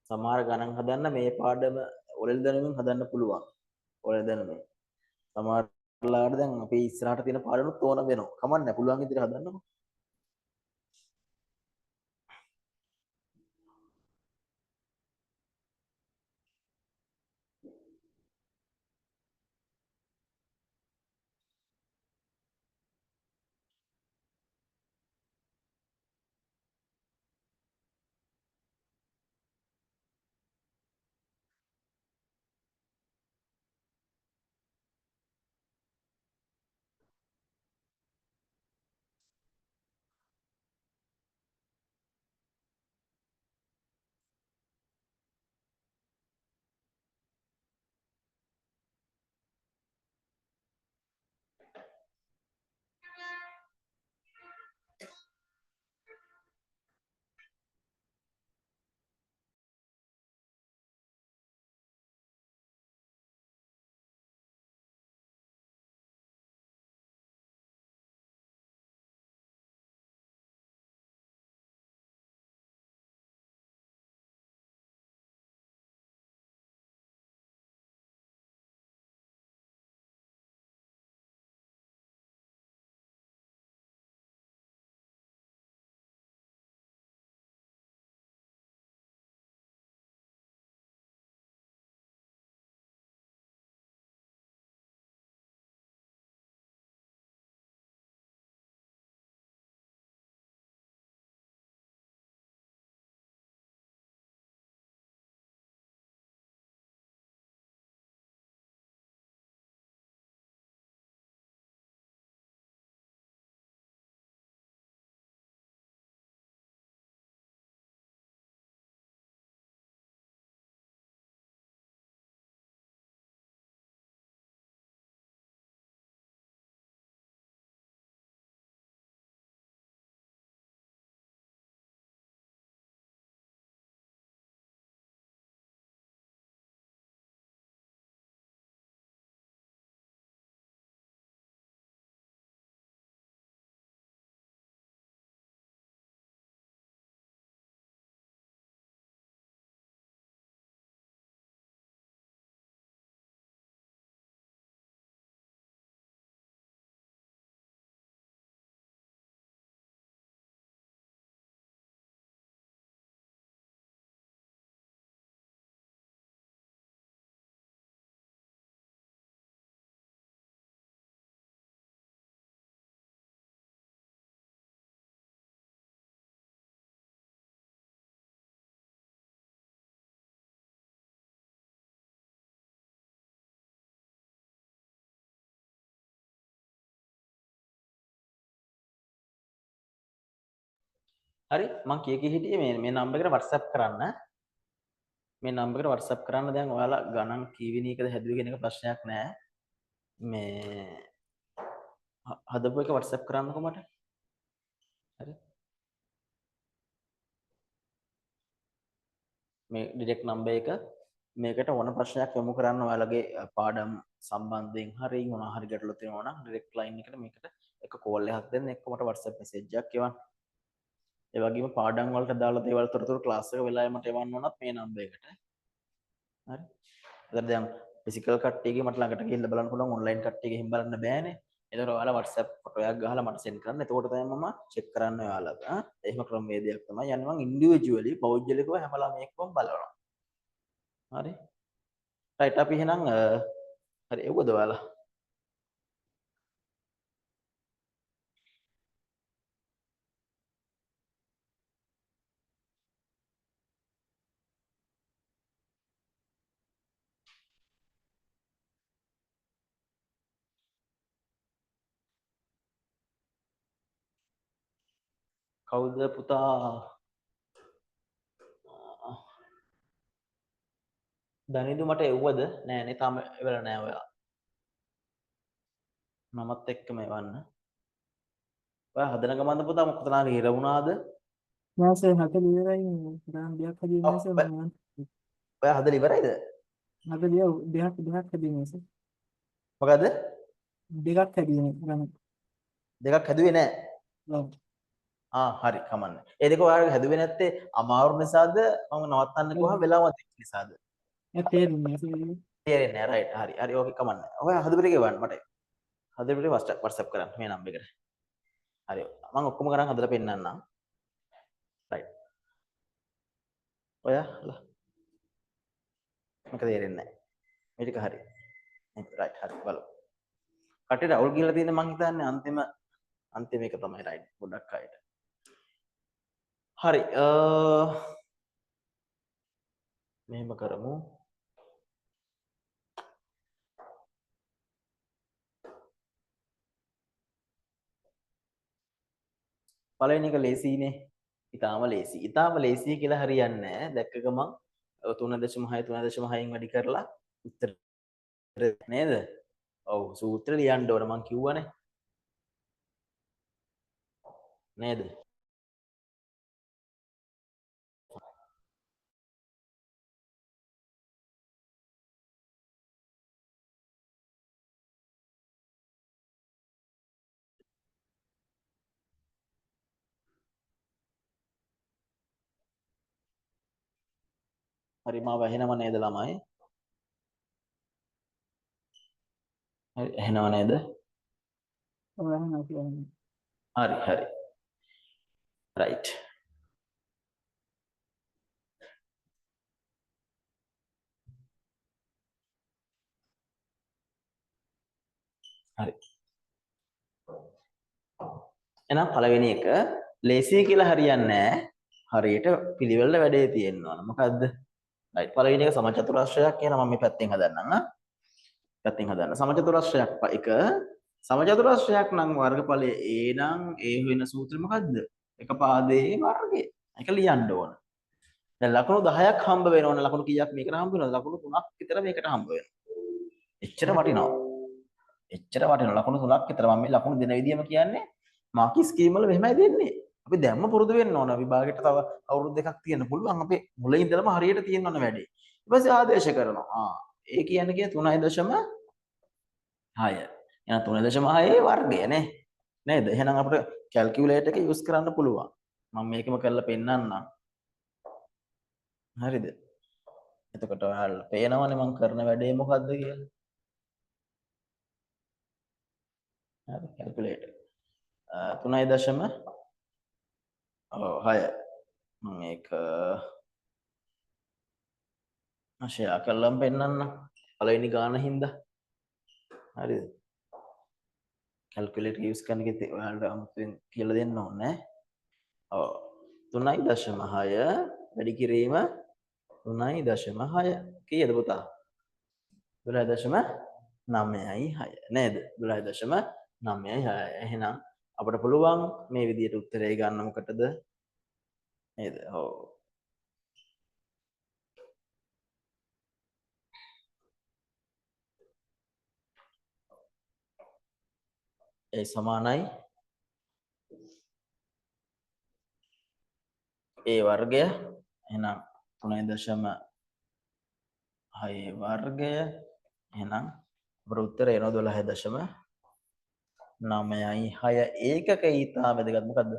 සමහර ගණන් හදන්න මේ පාඩම ඔලෙල් දැනුමින් හදන්න පුළුවන්. ඔලෙල් දැනුමින්. සමහර ලාට දැන් අපි ඉස්සරහට තියෙන පාඩනුත් ඕන වෙනවා. කමන්නේ පුළුවන් විදිහට හදන්නකො. හරි? මං කිය හිටියේ මේ නම්බර් එකට WhatsApp කරන්න. මේ නම්බර් එකට WhatsApp කරන්න දැන් ඔයාලා ගණන් කීවෙනි එකද හැදුවේ කියන එක ප්‍රශ්නයක් නෑ. මේ හදපු එක WhatsApp කරන්නකෝ මට. හරි? මේ ඩිරෙක්ට් නම්බර් එක මේකට ඕන ප්‍රශ්නයක් යොමු කරන්න ඔයාලගේ පාඩම් සම්බන්ධයෙන් හරි මොනවා හරි ගැටලු තියෙනවා නම් ඩිරෙක්ට් ලයින් එකට මේකට එක කෝල් එකක් දෙන්න එක්ක මට WhatsApp message එකක් එවන්න. ඒ වගේම පාඩම් වලට දාලා දේවල් තොරතුරු ක්ලාස් එක වෙලාවෙ මට එවන්න ඕනත් මේ නම්බර් එකට. හරි. එතකොට දැන් ෆිසිකල් කට්ටියගේ මට ළඟට ගිහිල්ලා බලන්න පුළුවන් ඔන්ලයින් කට්ටියගේ හිම් බලන්න බෑනේ. එතකොට ඔයාලා WhatsApp ෆොටෝ එකක් ගහලා මට send කරන්න. එතකොට තමයි මම check කරන්න ඔයාලට. එහෙම ක්‍රමවේදයක් තමයි යන්නේ මම individually පෞද්ගලිකව හැම ළමයෙක්වම බලනවා. හරි. රයිට් අපි එහෙනම් හරි එව්වද ඔයාලා? කවුද පුතා? දනිදු මට එව්වද? නෑනේ තාම එවලා නෑ ඔයා. මමත් එක්කම එවන්න. ඔයා හදන ගමන්ද පුතා මොකද නාගේ ඉර වුණාද? නෑ සර් හතර ඉවරයි ග්‍රෑම් දෙකක් හදින්නේ සර් මම ඔයා හදලා ඉවරයිද? හතර දෙකක් හදින්නේ සර් මොකද? දෙකක් හදින්නේ ග්‍රෑම් දෙකක් හැදුවේ නෑ. ඔව් හරි කමන්න. ඒ දෙක ඔයාලා හැදුවේ නැත්තේ අමාරු නිසාද මම නවත්තන්න කිව්වම වෙලාවත් එක්ක නිසාද? ඒ තේරුන්නේ සර් තේරෙන්නේ නැහැ. රයිට්. හරි. හරි ඕකේ කමන්න. ඔයා හදපු ටික එවන්න මට. හදපු ටික WhatsApp කරන්න මේ නම්බර් එකට. හරි. මම ඔක්කොම ගණන් හදලා පෙන්නන්නම්. රයිට්. ඔයාලා මේක තේරෙන්නේ නැහැ. මේ ටික හරි. රයිට් හරි බලමු. කටේට අවුල් ගිහලා තියෙන මං හිතන්නේ අන්තිම එක තමයි රයිට් පොඩ්ඩක් අයට. හරි. මෙහෙම කරමු. පළවෙනි එක ලේසියිනේ. ඊටාම ලේසි. ඊටාම ලේසි කියලා හරියන්නේ නැහැ. දැක්ක ගමන් 3.6 3.6න් වැඩි කරලා උත්තර නේද? ඔව් සූත්‍ර ලියන්න ඕන මං කිව්වනේ. නේද? හරි මාව ඇහෙනව නේද ළමයි? හරි ඇහෙනව නේද? ඔයාලා කියන්නේ හරි හරි. රයිට්. හරි. එහෙනම් පළවෙනි එක ලේසි කියලා හරියන්නේ නැහැ. හරියට පිළිවෙල වැඩේ තියෙනවා. මොකද්ද? රයිට්. පළවෙනි එක සමචතුරස්‍රයක් කියන මම මේ පැත්තෙන් හදන්නම්. පැත්තෙන් හදන්න. සමචතුරස්‍රයක් එක සමචතුරස්‍රයක් නම් වර්ගඵලය a නම් a වෙන සූත්‍රය මොකද්ද? එක පාදයේ වර්ගය. ඒක ලියන්න ඕන. දැන් ලකුණු 10ක් හම්බ වෙනවනේ. ලකුණු කීයක් මේකට හම්බ වෙනවද? ලකුණු 3ක් විතර මේකට හම්බ වෙනවා. එච්චර වටිනවා. එච්චර වටිනවා. ලකුණු 3ක් විතර මම මේ ලකුණු දෙන විදියම කියන්නේ මාකි ස්කීම් වල මෙහෙමයි දෙන්නේ. අපි දැම්ම පුරුදු වෙන්න ඕන. විභාගෙට තව අවුරුදු දෙකක් තියෙන්න පුළුවන්. අපේ මුලින් ඉඳලම හරියට තියෙන්න ඕන වැඩේ. ඊට පස්සේ ආදේශ කරනවා. ඒ කියන්නේ 3.6. එහෙනම් 3.6 වර්ගය නේ. නේද? එහෙනම් අපිට කැල්කියුලේටර් එක යූස් කරන්න පුළුවන්. මම මේකම කරලා පෙන්නන්නම්. හරිද? එතකොට ඔයාලා පේනවනේ මම කරන වැඩේ මොකද්ද කියලා. හරි කැල්කියුලේටර්. 3.6 මම ඒක ෂෙයා කරලාම පෙන්නන්නම්. පළවෙනි ගාන හින්දා. හරිද? කැල්කියුලේටර් යූස් කරන එකේ ඔයාලට අමුතුවෙන් කියලා දෙන්න ඕනේ. ඔව් 3.6 වැඩි කිරීම 3.6 කීයද පුතා? 12.96 නේද? 12.96. එහෙනම් අපිට පුළුවන් මේ විදිහට උත්තරය ගන්න මොකටද? නේද? ඔව්. ඒ සමානයි ඒ වර්ගය. එහෙනම් 3.6 වර්ගය. එහෙනම් අපේ උත්තරය එනවා 12.96 ඒකක ඊටා වැදගත් මොකද්ද?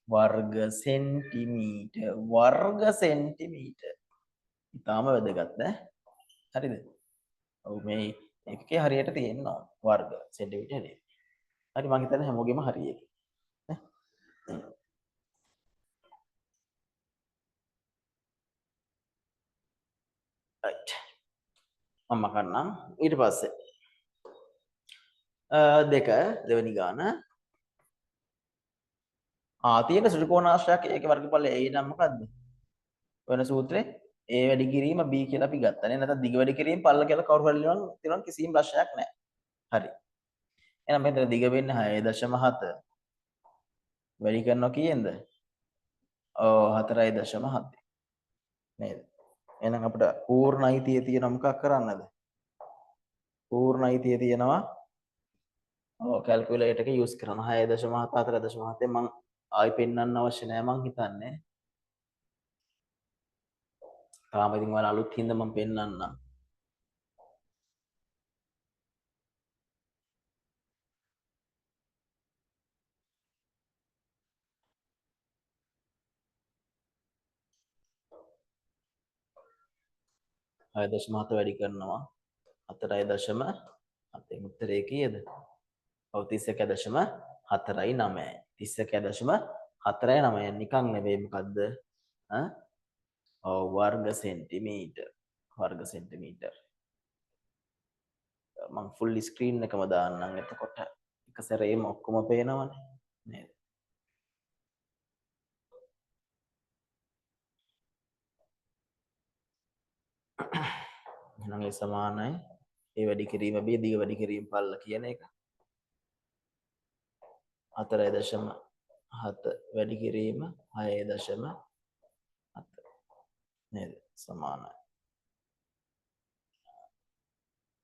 වර්ග සෙන්ටිමීටර්. වර්ග සෙන්ටිමීටර්. ඊටාම වැදගත් නේ. හරිද? ඔව් මේ එකකේ හරියට තියෙනවා වර්ග සෙන්ටිමීටර් නේ. හරි මම හිතන්නේ හැමෝගෙම හරි ඒක. නේ? right. මම කරනම් ඊට පස්සේ දෙක දෙවෙනි ගාන තියෙන සුළු කෝණාශ්‍රයක් ඒකේ වර්ගඵලය A නම් මොකද්ද? වෙන සූත්‍රේ A වැඩි කිරීම B කියලා අපි ගත්තානේ. නැත්නම් දිග වැඩි කිරීම පල්ල කියලා කවුරු හරි ලියනවා කිසිම ප්‍රශ්නයක් නැහැ. හරි. එහෙනම් මෙතන දිග වෙන්නේ 6.7 වැඩි කරනවා කීයෙන්ද? ඔව් 4.7 නේද? එහෙනම් අපිට පූර්ණ අයිතිය තියෙන මොකක් කරන්නද? පූර්ණ අයිතිය තියෙනවා කැල්කියුලේටර් එක යූස් කරන 6.7 4.7 මම ආයි පෙන්වන්න අවශ්‍ය නැහැ මං හිතන්නේ. තාම ඉතින් ඔයාලා අලුත් හින්දා මම පෙන්වන්නම්. හය දශම හත වැඩි කරනවා 4.7 උත්තරේ කීයද? ඔව් 31.4 31.4 නිකන් නෙවෙයි මොකද්ද? වර්ග සෙන්ටිමීටර් මම ෆුල් ස්ක්‍රීන් එකම දාන්නම් එතකොට එක සැරේම ඔක්කොම පේනවනේ නේද? එහෙනම් ඒ සමානයි ඒ වැඩි කිරීම B දිග වැඩි කිරීම පල්ල කියන එක 4.7 වැඩි කිරීම 6.7 නේද? සමානයි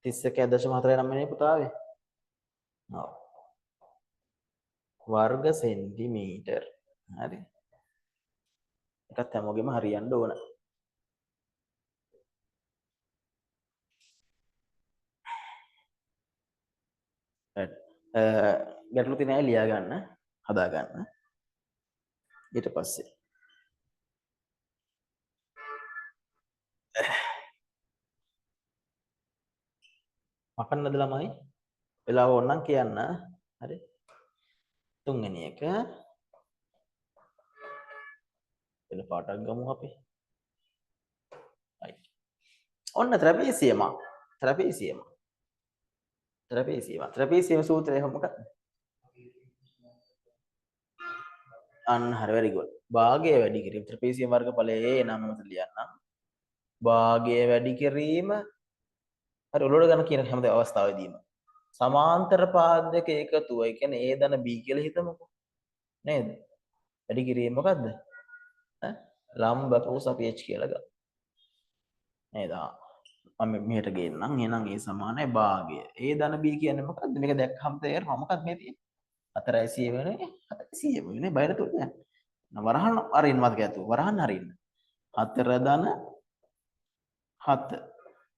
31.49 පුතාවේ. ඔව්. වර්ග සෙන්ටිමීටර්. හරි. එකත් හැමෝගෙම හරියන්න ඕන. ගැටලු තියෙන අය ලියා ගන්න, හදා ගන්න. ඊට පස්සේ මකන්නද ළමයි? වෙලාව ඕනනම් කියන්න. හරි. තුන්වෙනි එක වෙන පාටක් ගමු අපි. right. ඔන්න ත්‍රපීසියම සූත්‍රය මොකක්ද? අන්න හරි very good. භාගය වැඩි කිරීම ත්‍රපීසියම වර්ගඵලයේ A නම් මත ලියන්නම්. භාගය වැඩි කිරීම හරි ඔලුවට ගන්න කියන හැම අවස්ථාවෙදීම සමාන්තර පාදක එකතුව ඒ කියන්නේ A ධන B කියලා හිතමුකෝ නේද? වැඩි කිරීම මොකද්ද? ලම්බක උස අපි H කියලා ගමු. නේද? මම මෙහෙට ගේන්නම්. එහෙනම් ඒ සමානයි භාගය. A ධන B කියන්නේ මොකද්ද? මේක දැක්කම තේරෙනවා මොකක්ද මේ තියෙන්නේ? 400 වෙනේ 400 වෙනේ බයර තුන යන. වරහන් අරින්න මතක ඇතුව. වරහන් අරින්න. 4 ධන 7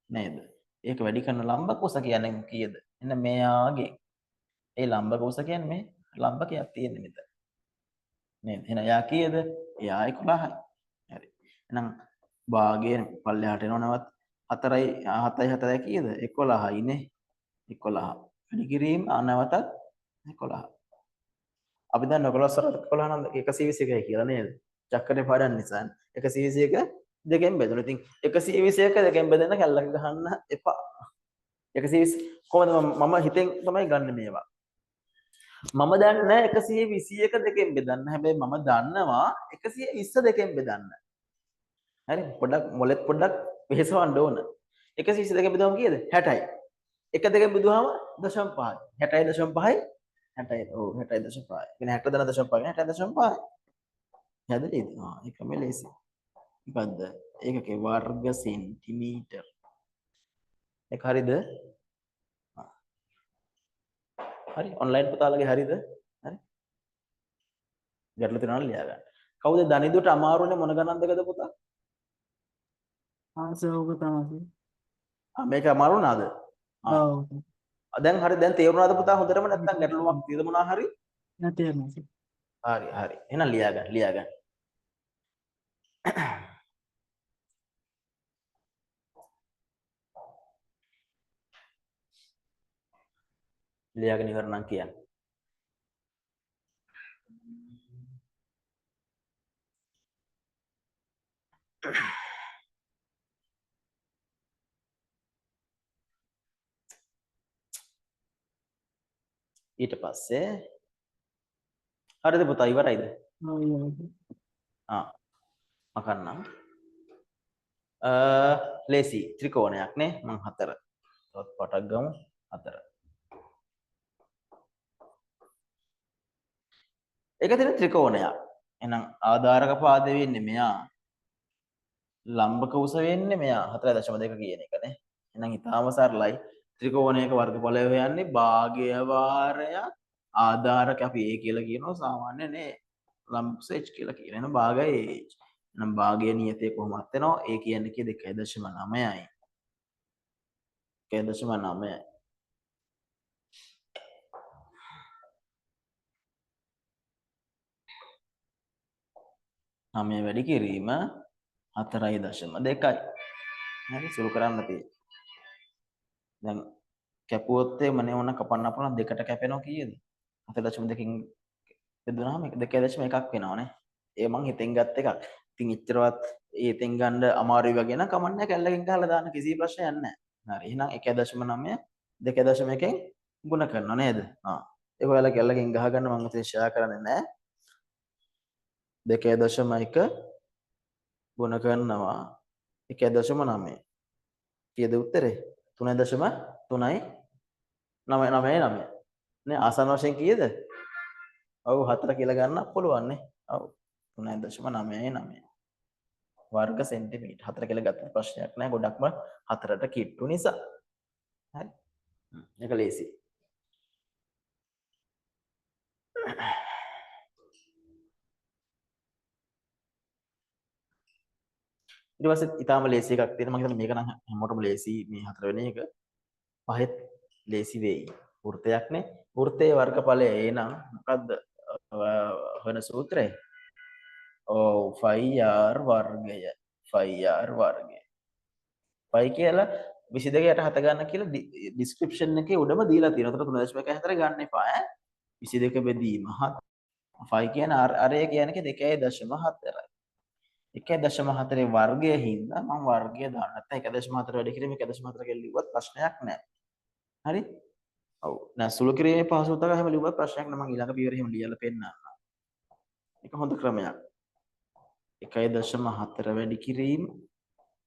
නේද? ඒක වැඩි කරන ලම්බක උස කියන්නේ කීයද? එන්න මෙයාගේ. ඒ ලම්බක උස කියන්නේ මේ ලම්බකයක් තියෙන්නේ මෙතන. නේද? එහෙනම් යා කීයද? එයා 11යි. හරි. එහෙනම් භාගයෙන් පල්ලෙහාට එනවා නැවත් 4යි 7යි 4යි කීයද? 11යි නේ. 11. වැඩි කිරීම නැවතත් 11. අපි දන්න 11 11 නම් 121යි කියලා නේද? චක්‍රේ පාඩම් නිසා 121 දෙකෙන් බෙදලා. ඉතින් 121 දෙකෙන් බෙදෙන කැල්ලක ගහන්න එපා. 120 කොහොමද මම හිතෙන් තමයි ගන්න මේවා. මම දන්නේ 121 දෙකෙන් බෙදන්න. හැබැයි මම දන්නවා 120 දෙකෙන් බෙදන්න. හරි පොඩ්ඩක් මොලෙත් පොඩ්ඩක් වෙහෙසවන්න ඕන. 120 දෙකෙන් බෙදුවම කීයද? 60යි. එක දෙකෙන් බෙදුවම 0.5යි. 60.5යි 60යි. ඔව් 60.5යි. කියන්නේ 60.5 60.5යි. හැදෙයිද? ඒකම ලේසි. මොකද්ද? ඒකකේ වර්ග සෙන්ටිමීටර්. ඒක හරිද? හරි ඔන්ලයින් පුතාලගේ හරිද? හරි. ගැටලු තියෙනවා නම් ලියා ගන්න. කවුද දනිදුට අමාරුනේ මොන ගණන්දකද පුතා? ආසය ඕක තමයි. මේක අමාරු නාද? ඔව්. දැන් හරි දැන් තේරුණාද පුතා හොඳටම නැත්නම් ගැටලුවක් තියෙද මොනවා හරි? නැතේනවා. හරි හරි. එහෙනම් ලියා ගන්න. ලියාගෙන ඉවර නම් කියන්න. ඊට පස්සේ හරිද පුතා ඉවරයිද? ඔව් ඉවරයි. මකන්නම්. ලේසි ත්‍රිකෝණයක් නේ මං 4. තවත් පටක් ගමු 4. ඒක තියෙන ත්‍රිකෝණයක්. එහෙනම් ආධාරක පාදේ වෙන්නේ මෙයා. ලම්බක උස වෙන්නේ මෙයා 4.2 කියන එක නේ. එහෙනම් ඊටාම සරලයි. ත්‍රිකෝණයක වර්ගඵලය හොයන්නේ භාගය වාරයක් ආධාරක අපි a කියලා කියනවා සාමාන්‍ය නේ. ලම්බ උස h කියලා කියන. එහෙනම් භාගය h. එහෙනම් භාගය නියතේ කොහොමද වෙනවා? a කියන්නේ කී 2.9යි. 2.9යි. 9 වැඩි කිරීම 4.2යි. හරි සුළු කරන්න තියෙන්නේ. දැන් කැපුවොත් එමනේ ඕන කපන්න පුළුවන් දෙකට කැපෙනවා කීයද? 4.2කින් බෙදුනහම 2.1ක් වෙනවනේ. ඒ මං හිතෙන් ගත්ත එකක්. ඉතින් එච්චරවත් හිතෙන් ගන්න අමාරුයි වගේ නම් කමන්නේ කැල්ලකින් ගහලා දාන්න කිසි ප්‍රශ්නයක් නැහැ. හරි එහෙනම් 1.9 2.1කින් ගුණ කරනවා නේද? ඒක ඔයාලා කැල්ලකින් ගහ ගන්න මම උතේ ෂෙයා කරන්නේ නැහැ. 2.1 ගුණ කරනවා 1.9 කීයද උත්තරේ 3.399 නේ ආසන්න වශයෙන් කීයද? ඔව් 4 කියලා ගන්න පුළුවන් නේ. ඔව් 3.99 වර්ග සෙන්ටිමීටර් 4 කියලා ගත්ත ප්‍රශ්නයක් නෑ ගොඩක්ම 4ට කිට්ටු නිසා. හරි. ඒක ලේසි. ඊට පස්සේ ඊටාම ලේසි එකක් තියෙනවා මම හිතන්නේ මේක නම් හැමෝටම ලේසි මේ 4 වෙනි එක. පහෙත් ලේසි වෙයි. වෘත්තයක්නේ. වෘත්තයේ වර්ගඵලය a නම් මොකද්ද වෙන සූත්‍රය? ඔව් 5r වර්ගය. 5r වර්ගය. 5 කියලා 22ට 7 ගන්න කියලා ඩිස්ක්‍රිප්ෂන් එකේ උඩම දීලා තියෙනවා. ඒතර 3.14 ගන්න එපා ඈ. 22 බෙදීම 7. 5 කියන්නේ අරය කියන්නේ 2.4යි. 1.4 වර්ගය හින්දා මම වර්ගය දාන්න. නැත්නම් 1.4 වැඩි කිරීම 1.4 කියලා ලිව්වත් ප්‍රශ්නයක් නැහැ. හරි? ඔව්. දැන් සුළු කිරීමේ පහසුතාවය හැම ලිව්වත් ප්‍රශ්නයක් නෑ. මම ඊළඟ පියවරේ එහෙම ලියලා පෙන්නන්නම්. ඒක හොඳ ක්‍රමයක්. 1.4 වැඩි කිරීම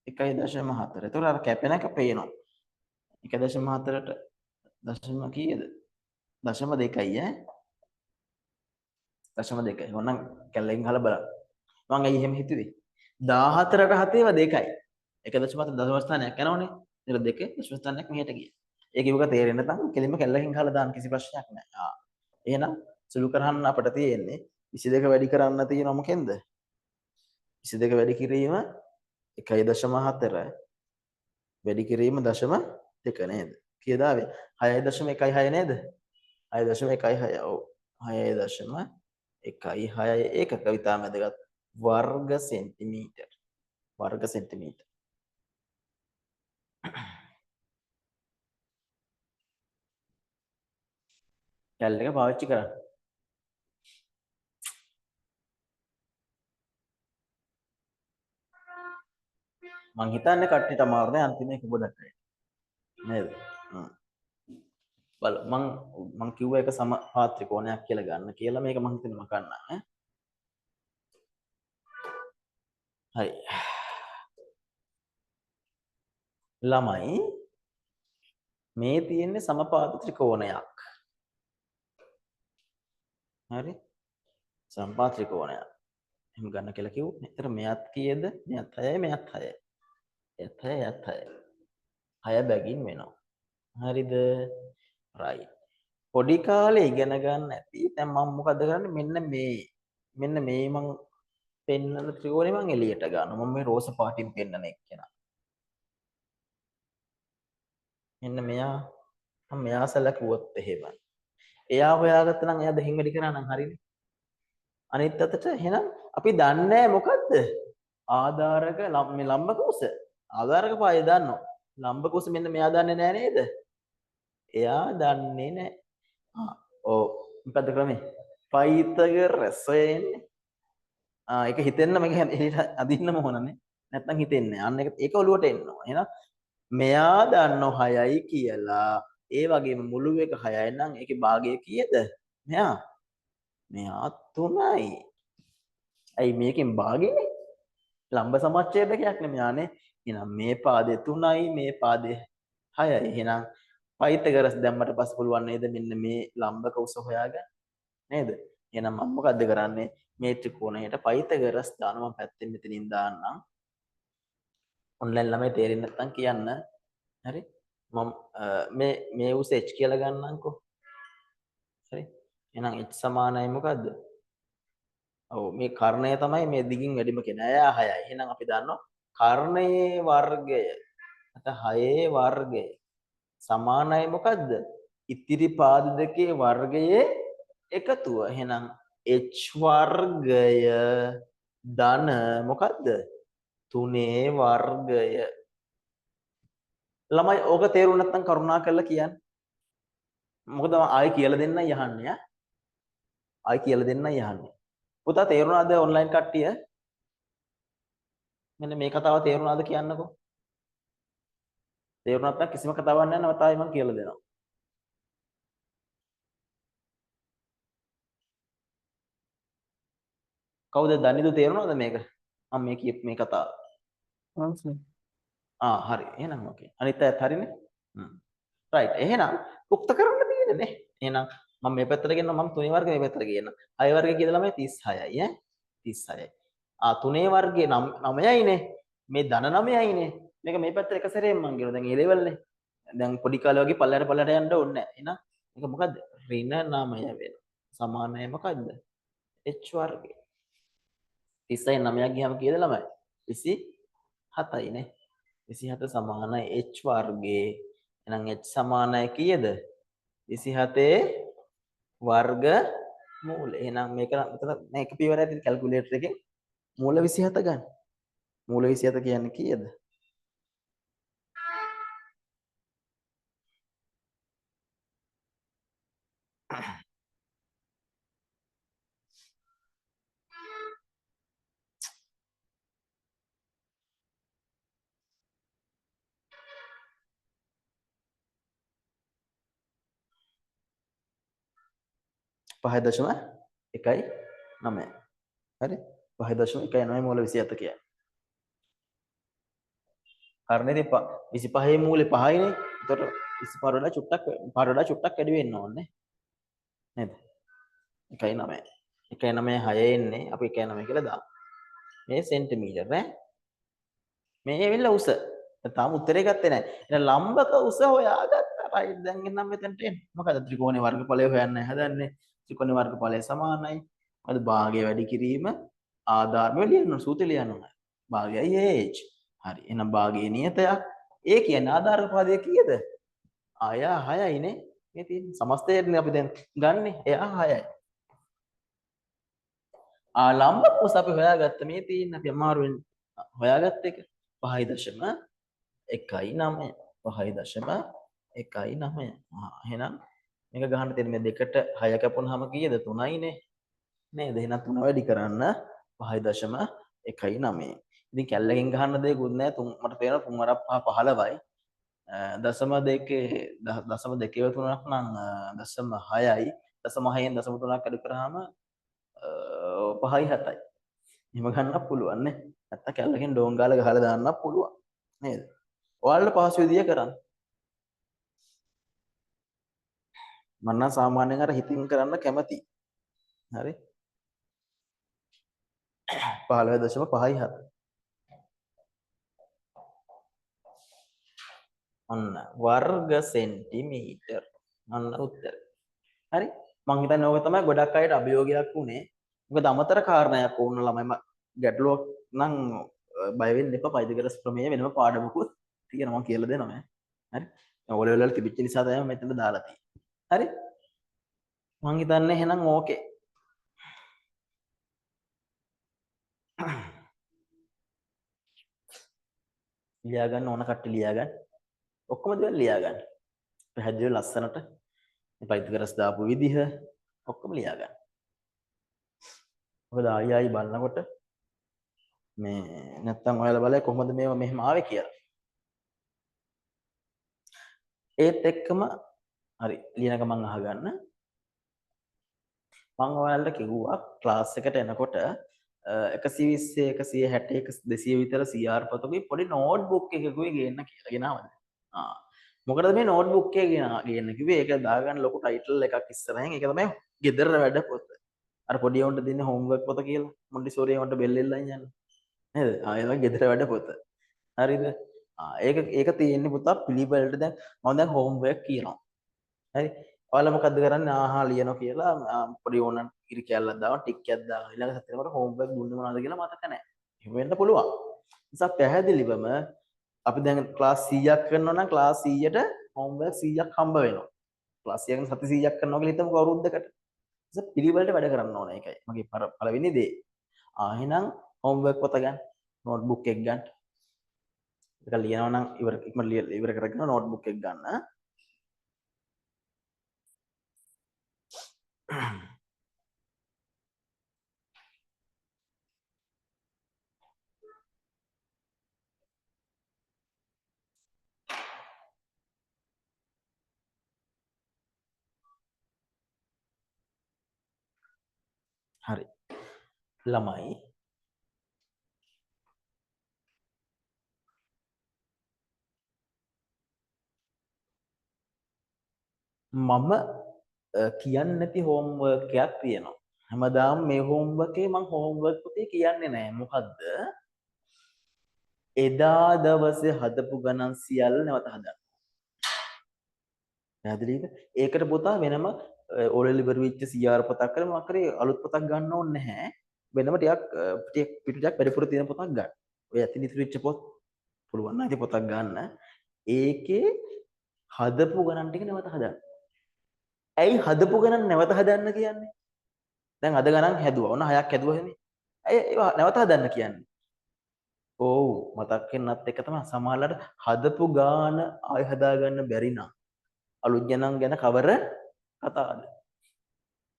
1.4. එතකොට අර කැපෙන එක පේනවා. 1.4ට දශම කීයද? දශම 2යි ඈ. දශම 2යි. ඕනනම් කැල්ලෙන් ගහලා බලන්න. මම ඇයි එහෙම හිතුවේ? 14ට 7ව 2යි. 1.4 දශම ස්ථානයක් යනවනේ. ඒක 2 දශම ස්ථානයක් මෙහෙට ගියා. ඒක ඉවක තේරෙන්නේ නැත්නම් කෙලින්ම කැල්ලකින් ගහලා දාන්න කිසි ප්‍රශ්නයක් නැහැ. එහෙනම් සුළු කරන්න අපිට තියෙන්නේ 22 වැඩි කරන්න තියෙනවා මොකෙන්ද? 22 වැඩි කිරීම 1.4 වැඩි කිරීම දශම 2 නේද? කීයද ආවේ? 6.16 නේද? 6.16 ඔව් 6.16 ඒකක විතර මැදගත් වර්ග සෙන්ටිමීටර් වර්ග සෙන්ටිමීටර් කැල් එක පාවිච්චි කරන්න. මං හිතන්නේ කට්ටියට අමාරු නෑ අන්තිමේ කිව්වදට නේද? බල මං කිව්ව එක සම පාත්‍රිකෝණයක් කියලා ගන්න කියලා මේක මං හිතන්නේ මකන්න ඈ. හරි. ළමයි මේ තියෙන්නේ සමපාද ත්‍රිකෝණයක්. හරි? සමපාද ත්‍රිකෝණයක්. එහෙම ගන්න කියලා කිව්වොත් එතන මෙයත් කීයද? මෙයත් 6යි මෙයත් 6යි. එයත් 6යි එයත් 6යි. 6 බැගින් වෙනවා. හරිද? right. පොඩි කාලේ ඉගෙන ගන්න ඇති. දැන් මම මොකද කරන්නේ? මෙන්න මේ මං පෙන්නන ත්‍රිකෝණේ මං එළියට ගන්නවා. මම මේ රෝස පාටින් පෙන්නන එක්කෙනා. මෙන්න මෙයා සැලකුවොත් එහෙම. එයා හොයාගත්ත නම් එයා දෙහින් වැඩි කරා නම් හරිනේ. අනිත් අතට එහෙනම් අපි දන්නේ මොකද්ද? ආධාරක මේ ලම්බක උස. ආධාරක පාය දන්නවා. ලම්බක උස මෙන්න මෙයා දන්නේ නැහැ නේද? එයා දන්නේ නැහැ. ඔව්. මොකද්ද ක්‍රමේ? පයිතගරස් එන්නේ. ඒක හිතෙන්න මේක අදින්නම ඕනනේ. නැත්නම් හිතෙන්නේ. අන්න ඒක ඔලුවට එනවා. එහෙනම් මෙයා දන්නෝ 6යි කියලා. ඒ වගේම මුළු එක 6යි නම් ඒකේ භාගය කීයද? මෙයා 3යි. ඇයි මේකෙන් භාගයනේ? ලම්බ සමච්ඡේදකයක් නෙමෙයානේ. එහෙනම් මේ පාදේ 3යි මේ පාදේ 6යි. එහෙනම් පයිතගරස් දැම්මට පස්සේ පුළුවන් නේද මෙන්න මේ ලම්බක උස හොයාගන්න? නේද? එහෙනම් මම මොකද්ද කරන්නේ? මේ ත්‍රිකෝණයට පයිතගරස් දානවා පැත්තෙන් මෙතනින් දාන්නම්. ඔන්ලයින් ළමයි තේරෙන්නේ නැත්නම් කියන්න. හරි? මම මේ උස h කියලා ගන්නම්කෝ. හරි? එහෙනම් h සමානයි මොකද්ද? ඔව් මේ කර්ණය තමයි මේ දිගින් වැඩිම කෙනා. එයා 6යි. එහෙනම් අපි දන්නවා කර්ණයේ වර්ගය නැත්නම් 6 වර්ගය සමානයි මොකද්ද? ඉතිරි පාද දෙකේ වර්ගයේ එකතුව. එහෙනම් h වර්ගය ධන මොකද්ද? 3 වර්ගය. ළමයි ඕක තේරුම් නැත්නම් කරුණා කරලා කියන්න. මොකද ආයෙ කියලා දෙන්නයි යහන්නේ ඈ. ආයෙ කියලා දෙන්නයි යහන්නේ. පුතා තේරුණාද ඔන්ලයින් කට්ටිය? මෙන්න මේ කතාව තේරුණාද කියන්නකෝ. තේරුණා නැත්නම් කිසිම කතාවක් නැහැ නවතායි මම කියලා දෙනවා. කවුද දන්නේද තේරුණාද මේක? මම මේ කියපු මේ කතාව. හරි. එහෙනම් ඕකේ. අනිත් අයත් හරිනේ? රයිට්. එහෙනම් උක්ත කරන්න තියෙන්නේ නේ. එහෙනම් මම මේ පැත්තට ගෙනනවා මම 3 වර්ග මේ පැත්තට ගෙනනවා. 6 වර්ගය කියලා ළමයි 36යි ඈ. 36යි. 3 වර්ගයේ 9යිනේ. මේ ධන 9යිනේ. මේක මේ පැත්තට එක සැරේම මම ගෙනවා. දැන් ඒ ලෙවල් නේ. දැන් පොඩි කාලේ වගේ පල්ලයට යන්න ඕනේ නැහැ. එහෙනම් මේක මොකද්ද? ඍණ 9 වෙනවා. සමානයි මොකද්ද? h වර්ගය. 30යි 9ක් ගියාම කීයද ළමයි? 27යි නේ. 27 සමානයි h වර්ගයේ. එහෙනම් h සමානයි කීයද? 27 වර්ග මූල. එහෙනම් මේක මෙතන මේක පියවර ඇතුලේ කැල්කියුලේටර් එකෙන් මූල 27 ගන්න. මූල 27 කියන්නේ කීයද? පහයි දශම 1.9. හරි? 5.19 මූල 27 කියන්නේ. හරිනේ 25 මූලේ 5යිනේ. එතකොට 25 වඩා චුට්ටක් වැඩි වෙන්න ඕනේ. නේද? 1.9. 1.9 6 එන්නේ අපි 1.9 කියලා දාමු. මේ සෙන්ටිමීටර නේ. මේ ඇවිල්ලා උස. තාම උත්තරේ ගත්තේ නැහැ. එහෙනම් ලම්බක උස හොයාගත්තා. රයිට් දැන් එන්නම් මෙතනට එන්න. මොකද ත්‍රිකෝණේ වර්ගඵලය හොයන්න හදන්නේ. ත්‍රිකෝණේ වර්ගඵලය සමානයි. මොකද භාගය වැඩි කිරීම ආධාර මේ ලියන්න සූත්‍රය ලියන්න ඕනේ. භාගයයි h. හරි. එහෙනම් භාගයේ නියතයක්. ඒ කියන්නේ ආධාරක පදයේ කීයද? එයා 6යි නේ. මේ තියෙන සමස්තයනේ අපි දැන් ගන්නෙ. එයා 6යි. ලම්බක උස අපි හොයාගත්ත මේ තියෙන අපි අමාරුවෙන් හොයාගත්ත එක 5.19 5.19 එහෙනම් මේක ගහන්න තියෙන මේ දෙකට 6 කැපුණාම කීයද 3යිනේ නේද එහෙනම් 3 වැඩි කරන්න 5.19 ඉතින් කැල්ලකින් ගහන්න දෙයක්වත් නැහැ මට තේරෙනවා 3 වරක් 5 15යි දශම දෙකේ දශම දෙකේ තුනක් නම් දශම 6යි දශම 6ෙන් දශම 3ක් අඩු කරාම 5යි 7යි එහෙම ගන්නත් පුළුවන් නේ නැත්තම් කැල්ලකින් ඩෝන් ගාලා ගහලා දාන්නත් පුළුවන් නේද ඔයාලට පහසු විදිය කරන්න මම නම් සාමාන්‍යයෙන් අර හිතින් කරන්න කැමතියි හරි 15.57 ඔන්න වර්ග සෙන්ටිමීටර් අන්න උත්තර හරි මං හිතන්නේ ඕක තමයි ගොඩක් අයට අභියෝගයක් වුණේ මොකද අමතර කාරණයක් වුණ ළමයිම ගැටලුවක් නම් බය වෙන්න එපා පයිතගරස් ප්‍රමේය වෙනම පාඩමකුත් තියෙනවා මම කියලා දෙනවා හරි ඔලෙවල් වල තිබිච්ච නිසා තමයි මෙතන දාලා තියෙන්නේ. හරි? මං හිතන්නේ එහෙනම් ඕකේ. ලියා ගන්න ඕන කට්ටිය ලියා ගන්න. ඔක්කොම දේවල් ලියා ගන්න. පැහැදිලිව ලස්සනට පයිතගරස් දාපු විදිහ ඔක්කොම ලියා ගන්න. මොකද ආයි ආයි බලනකොට මේ නැත්තම් ඔයාලා බලයි කොහොමද මේව මෙහෙම ආවේ කියලා. ඒත් එක්කම හරි ලියන ගමන් අහගන්න. මම ඔයාලට කිව්වා ක්ලාස් එකට එනකොට 120 160 200 විතර CR පොතකුයි පොඩි නෝට්බුක් එකකුයි ගේන්න කියලා ගෙනාවද? මොකටද මේ නෝට්බුක් එක ගේන්න කිව්වේ? ඒක දාගන්න ලොකු ටයිටල් එකක් ඉස්සරහින්. ඒක තමයි ගෙදර වැඩ පොත. අර පොඩි උන්ට දෙන්නේ හෝම්වර්ක් පොත කියලා. මොන්ටිසෝරි උන්ට බෙල් එල්ලන් යන්නේ. නේද? ආයෙම ගෙදර වැඩ පොත. හරිද? ඒක තියෙන්නේ පුතා පිළිවෙලට දැන් මම දැන් හෝම්වර්ක් කියනවා. හරි? ඔයාලා මොකද්ද කරන්නේ? ආහා ලියනවා කියලා පොඩි ඕනන් ඉරි කැල්ලක් දානවා ටික් එකක් දානවා. ඊළඟ සතියේකට හෝම්වර්ක් දුන්නේ මොනවද කියලා මතක නැහැ. එහෙම වෙන්න පුළුවන්. නිසා පැහැදිලිවම අපි දැන් ක්ලාස් 100ක් කරනවා නම් ක්ලාස් 100ට හෝම්වර්ක් 100ක් හම්බ වෙනවා. ක්ලාස් 100ක් සති 100ක් කරනවා කියලා හිතමුකෝ අවුරුද්දකට. නිසා පිළිවෙලට වැඩ කරන්න ඕන ඒකයි. මගේ පළවෙනි දේ. එහෙනම් හෝම්වර්ක් පොත ගන්න. නෝට්බුක් එක ගන්න. ඒක ලියනවා නම් ඉවර කරගෙන නෝට්බුක් එක ගන්න. හරි. ළමයි මම කියන්නේ නැති හෝම්වර්ක් එකක් තියෙනවා. හැමදාම මේ හෝම්වර්ක් එකේ මම හෝම්වර්ක් පුතේ කියන්නේ නැහැ. මොකද්ද? එදා දවසේ හදපු ගණන් සියල්ල නැවත හදන්න. පැහැදිලිද? ඒකට පුතා වෙනම ඕලෙවල් ඉවර වෙච්ච CR පොතක් කරලා මොකක් කරේ අලුත් පොතක් ගන්න ඕනේ නැහැ. වෙනම ටිකක් පිටු ටිකක් වැඩිපුර තියෙන පොතක් ගන්න. ඔය ඇතින් ඉතුරු වෙච්ච පොත් පුළුවන් නම් ඉතින් පොතක් ගන්න. ඒකේ හදපු ගණන් ටික නැවත හදන්න. ඇයි හදපු ගණන් නැවත හදන්න කියන්නේ? දැන් අද ගණන් හැදුවා. ඔන්න 6ක් හැදුවානේ. ඇයි ඒවා නැවත හදන්න කියන්නේ? ඔව් මතක් වෙනත් එක තමයි සමහරවල්ලාට හදපු ගාන ආය හදාගන්න බැරි නම් අලුත් ගණන් ගැන කවර කතාවද?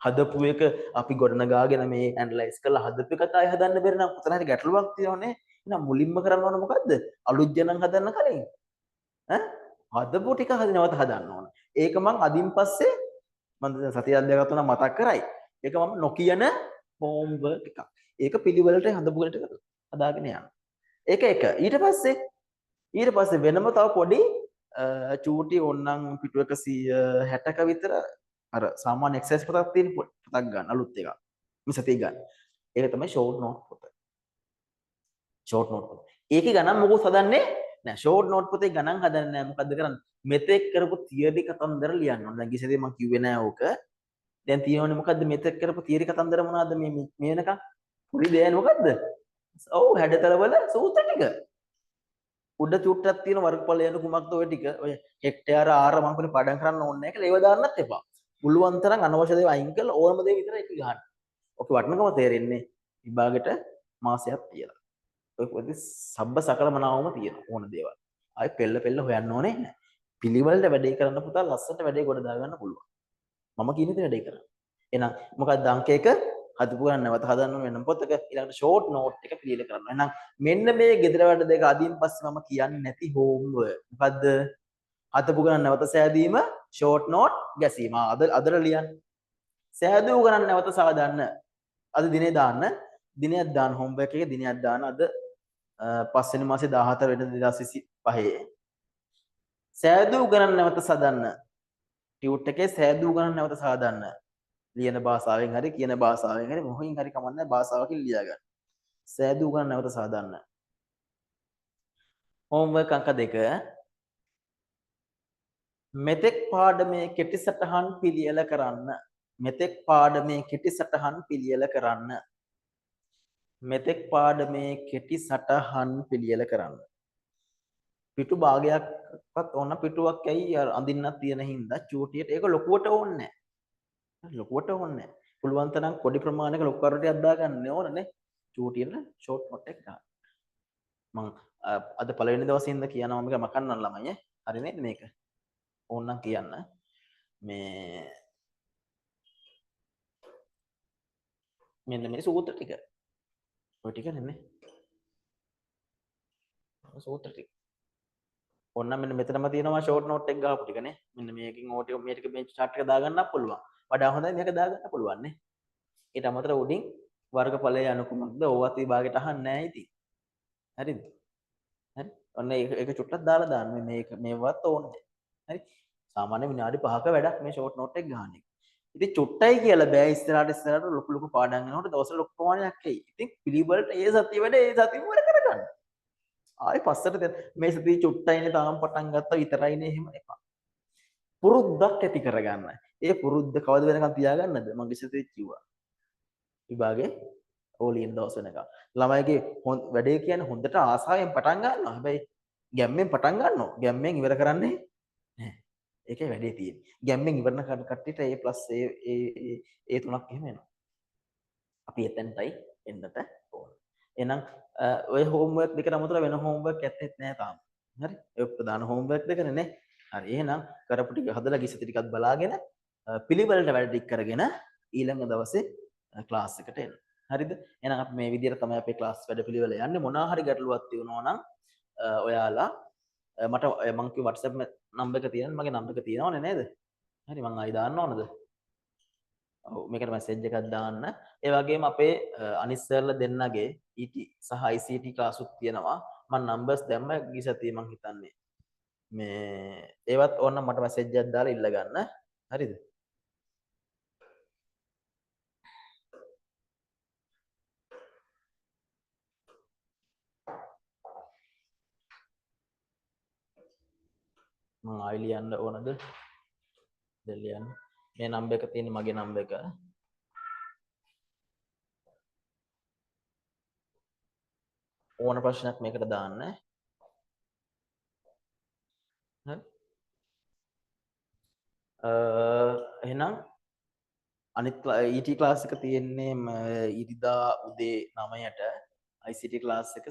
හදපු එක අපි ගොඩනගාගෙන මේ ඇනලයිස් කරලා හදපු එක ආය හදන්න බැරි නම් උතන හරි ගැටලුවක් තියෙනවනේ. එහෙනම් මුලින්ම කරන්න ඕන මොකද්ද? අලුත් ගණන් හදන්න කලින් හදපු ටික නැවත හදන්න ඕන. ඒක මං අදින් පස්සේ මම සතියක් දෙකක් තුනක් මතක් කරයි. ඒක මම නොකියන හෝම්වර්ක් එකක්. ඒක පිළිවෙලට හදපු ගණන් ටික හදාගෙන යන්න. ඒක එක. ඊට පස්සේ වෙනම තව පොඩි චූටි ඕන්නම් පිටු 160ක විතර අර සාමාන්‍ය එක්සර්සයිස් පොතක් තියෙන පොතක් ගන්න අලුත් එකක්. මේ සතිය ගන්න. ඒක තමයි ෂෝට් නෝට් පොත. ෂෝට් නෝට් පොත. ඒකේ ගණන් මොකද හදන්නේ? නෑ ෂෝට් නෝට් පොතේ ගණන් හදන්නේ නෑ. මොකද්ද කරන්නේ? මෙතෙක් කරපු තියරි කතන්දර ලියන්න ඕන. දැන් ගියසෙදී මම කිව්වේ නෑ ඕක. දැන් තියෙනවනේ මොකද්ද මෙතෙක් කරපු තියරි කතන්දර මොනවද මේ වෙනකන්? පුරි දෙයනේ මොකද්ද? ඔව් හැඩතලවල සූත්‍ර ටික. උඩ චුට්ටක් තියෙන වර්ගඵල යන කුමක්ද ඔය ටික. ඔය හෙක්ටයාර ආර මම කියන්නේ පඩම් කරන්න ඕනේ නැහැ කියලා ඒව දාන්නත් එපා. පුළුවන් තරම් අනවශ්‍ය දේවල් අයින් කරලා ඕනම දේ විතරයි එක ගන්න. ඔක වටිනකම තේරෙන්නේ විභාගෙට මාසයක් තියලා. ඔය පොඩි සබ්බ සකලමනාවම තියෙන ඕන දේවල්. ආයෙ පෙළ හොයන්න ඕනේ නැහැ. පිළිවෙලට වැඩේ කරන්න පුතා ලස්සනට වැඩේ ගොඩ දා ගන්න පුළුවන්. මම කියන දේ වැඩේ කරන්න. එහෙනම් මොකක්ද අංක 1 හදපු ගන්න නැවත හදන්න වෙන පොතක ඊළඟට ෂෝට් නෝට් එක පිළියෙල කරනවා. එහෙනම් මෙන්න මේ ගෙදර වැඩ දෙක අදින් පස්සේ මම කියන්නේ නැති හෝම්වර්ක්. මොකද්ද? හදපු ගණන් නැවත සෑදීම ෂෝට් නෝට් ගැසීම. අදට ලියන්න. සෑදූ ගණන් නැවත සාදන්න. අද දිනේ දාන්න. දිනයක් දාන්න හෝම්වර්ක් එකේ දිනයක් දාන්න. අද 5 වෙනි මාසේ 14 වෙනිදා 2025. සෑදූ ගණන් නැවත සදන්න. ටියුට් එකේ සෑදූ ගණන් නැවත සාදන්න. ලියන භාෂාවෙන් හරි කියන භාෂාවෙන් හරි මොහින් හරි කමන්නේ භාෂාවකින් ලියා ගන්න. සෑදූ ගණන් නැවත සාදන්න. හෝම්වර්ක් අංක 2 මෙතෙක් පාඩමේ කෙටි සටහන් පිළියෙල කරන්න. මෙතෙක් පාඩමේ කෙටි සටහන් පිළියෙල කරන්න. මෙතෙක් පාඩමේ කෙටි සටහන් පිළියෙල කරන්න. පිටු භාගයක්වත් ඕන පිටුවක් ඇයි අඳින්නක් තියෙන හින්දා චූටියට ඒක ලොකුවට ඕනේ නැහැ. ලොකුවට ඕනේ නැහැ. පුළුවන් තරම් පොඩි ප්‍රමාණයක ලොකු කරටයක් දාගන්න ඕනනේ. චූටියට ෂෝට් නොට් එක ගන්න. මම අද පළවෙනි දවසේ ඉඳන් කියනවා මේක මකන්නම් ළමයි හරි නේද මේක? ඕනනම් කියන්න. මේ මෙන්න මේ සූත්‍ර ටික. ඔය ටික නෙමෙයි. සූත්‍ර ටික. ඔන්න මෙන්න මෙතනම තියෙනවා ෂෝට් නෝට් එක ගහපු ටිකනේ. මෙන්න මේකෙන් ඕ ටික මේ ටික මේ chart එක දාගන්නත් පුළුවන්. වඩා හොඳයි මේක දාගන්න පුළුවන් නේ. ඊට අමතරව උඩින් වර්ගඵලයේ අනුකුමක්ද ඕවත් විභාගයට අහන්නේ නැහැ ඉතින්. හරිද? හරි. ඔන්න ඒක චුට්ටක් දාලා දාන්න. මේක මේවත් ඕනේ. හරි. සාමාන්‍ය විනාඩි 5ක වැඩක් මේ ෂෝට් නෝට් එක ගන්න එක. ඉතින් චුට්ටයි කියලා බෑ ඉස්සරහට ලොකු ලොකු පාඩම් යනකොට දවසට ලොකු ප්‍රමාණයක් එයි. ඉතින් පිළිවෙලට ඒ සතිය වැඩ ඒ සතිය වල කරගන්න. ආයි පස්සට මේ සතිය චුට්ටයිනේ තාම පටන් ගත්තා විතරයිනේ එහෙම එපා. පුරුද්දක් ඇති කරගන්න. ඒ පුරුද්ද කවද වෙනකන් තියාගන්නද? මම ඉස්සෙල්ලා කිව්වා. විභාගේ ඕලියන් දවස් වෙනකන්. ළමයිගේ වැඩේ කියන්නේ හොඳට ආසාවෙන් පටන් ගන්නවා. හැබැයි ගැම්මෙන් පටන් ගන්නවා. ගැම්මෙන් ඉවර කරන්නේ නැහැ. ඒකේ වැඩේ තියෙන්නේ. ගැම්මෙන් ඉවරන කට්ටියට ඒ තුනක් එහෙම එනවා. අපි එතනටයි එන්නට ඕන. එහෙනම් ඔය හෝම්වර්ක් දෙකට අමතරව වෙන හෝම්වර්ක් ඇත්තෙත් නැහැ තාම. හරි? ඒ ප්‍රධාන හෝම්වර්ක් දෙකනේ නේ. හරි. එහෙනම් කරපු ටික හදලා ගිස්ස ටිකක් බලාගෙන පිළිවෙලට වැඩ ටික කරගෙන ඊළඟ දවසේ ක්ලාස් එකට එන්න. හරිද? එහෙනම් අපි මේ විදිහට තමයි අපේ ක්ලාස් වැඩ පිළිවෙල යන්නේ. මොනවා හරි ගැටලුවක් තියෙනවා නම් ඔයාලා මට මං කිව්ව WhatsApp නම්බර් එක තියෙනවා. මගේ නම්බර් එක තියෙනවනේ නේද? හරි මං ආයි දාන්න ඕනද? ඔව් මේකට මැසේජ් එකක් දාන්න. ඒ වගේම අපේ අනිත් සර්ලා දෙන්නගේ ET සහ ICT ක්ලාස් උත් තියෙනවා. මම නම්බර්ස් දැම්ම ගිය සතියේ මං හිතන්නේ. මේ ඒවත් ඕනනම් මට මැසේජ් එකක් දාලා ඉල්ල ගන්න. හරිද? මම ආයි ලියන්න ඕනද? දැන් ලියන්න. මේ නම්බර් එක තියෙන්නේ මගේ නම්බර් එක. ඕන ප්‍රශ්නයක් මේකට දාන්න. හරි. එහෙනම් අනිත් ET ක්ලාස් එක තියෙන්නේ ඉරිදා උදේ 9ට ICT ක්ලාස් එක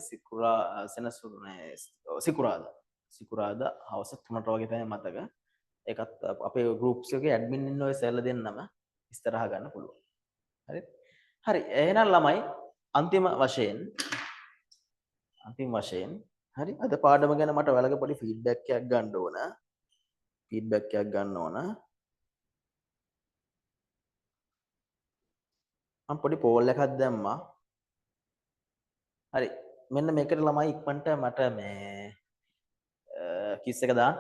සිකුරාදා හවස 3ට වගේ තමයි මතක. ඒකත් අපේ ගෲප්ස් එකේ ඇඩ්මින් ඉන්න ඔය සර්ලා දෙන්නම ඉස්සරහ ගන්න පුළුවන්. හරිද? හරි. එහෙනම් ළමයි අන්තිම වශයෙන් හරි අද පාඩම ගැන මට ඔයාලගේ පොඩි ෆීඩ්බැක් එකක් ගන්න ඕන. මම පොඩි පෝල් එකක් දැම්මා. හරි. මෙන්න මේකට ළමයි ඉක්මනට මට මේ කිස් එක දාන්න.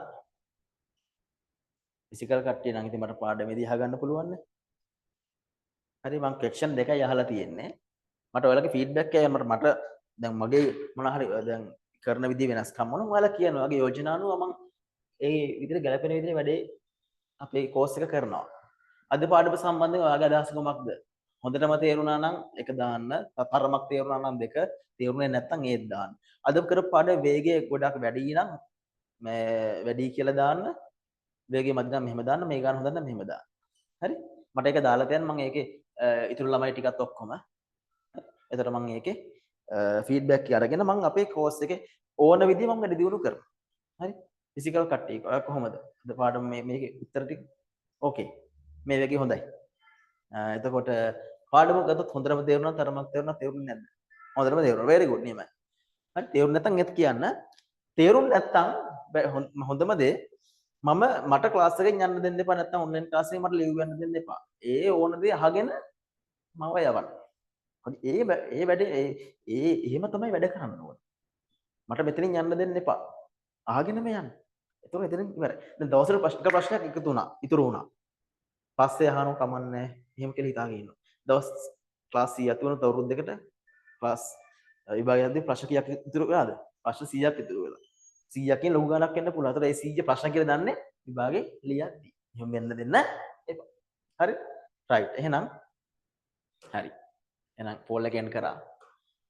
ෆිසිකල් කට්ටිය නම් ඉතින් මට පාඩමේදී අහගන්න පුළුවන් නේ. හරි මම ක්වෙස්චන් දෙකයි අහලා තියෙන්නේ. මට ඔයාලගේ ෆීඩ්බැක් එක මට දැන් මගේ මොන හරි දැන් කරන විදිහ වෙනස්කම් මොනවා ඔයාලා කියනවා. ඔයාගේ යෝජනා අනුව මම ඒ විදිහට ගැලපෙන විදිහේ වැඩේ අපේ කෝස් එක කරනවා. අද පාඩම සම්බන්ධයෙන් ඔයාගේ අදහස් කොහොමද? හොඳටම තේරුණා නම් එක දාන්න, තරමක් තේරුණා නම් දෙක, තේරුනේ නැත්නම් ඒත් දාන්න. අද කරපු පාඩේ වේගය ගොඩක් වැඩි නම් මේ වැඩි කියලා දාන්න. වේගය මදි නම් මෙහෙම දාන්න, මේ ගාන හොඳ නම් මෙහෙම දාන්න. හරි? මට ඒක දාලා තියන්න මම ඒකේ ඉතුරු ළමයි ටිකත් ඔක්කොම. එතකොට මම ඒකේ ෆීඩ්බැක් අරගෙන මම අපේ කෝස් එකේ ඕන විදිහ මම වැඩි දියුණු කරනවා. හරි? ෆිසිකල් කට්ටිය කොහොමද? අද පාඩම මේකේ උත්තර ටික ඕකේ. මේ වගේ හොඳයි. එතකොට පාඩම ගත්තොත් හොඳටම තේරුණා තරමක් තේරුණා නැද්ද? හොඳටම තේරුණා. very good නියමයි. හරි තේරුණ නැත්නම් එත් කියන්න. තේරුණ නැත්නම් හොඳම දේ මට ක්ලාස් එකෙන් යන්න දෙන්න එපා නැත්නම් ඔන්ලයින් ක්ලාස් එකේ මට ලිව් යන්න දෙන්න එපා. ඒ ඕන දේ අහගෙන මම යවන්න. හරි ඒ වැඩේ එහෙම තමයි වැඩ කරන්න ඕනේ. මට මෙතනින් යන්න දෙන්න එපා. අහගෙනම යන්න. එතකොට එතනින් ඉවරයි. දැන් දවසට ප්‍රශ්නයක් එකතු වුණා. ඉතුරු වුණා. පස්සේ අහනවා කමන්නේ. එහෙම කියලා හිතාගෙන ඉන්නවා. දවස් ක්ලාස් 100ක් තිබුණොත් අවුරුදු දෙකට ක්ලාස් විභාගයක්දී ප්‍රශ්න කීයක් ඉතුරු වෙලාද? ප්‍රශ්න 100ක් ඉතුරු වෙලා. 100කින් ලොකු ගණනක් එන්න පුළුවන්. අතට ඒ 100 ප්‍රශ්න කියලා දන්නේ විභාගේ ලියද්දි. එහෙම වෙන්න දෙන්න එපා. හරි? රයිට්. එහෙනම් හරි. එහෙනම් පෝල් එක එන් කරා.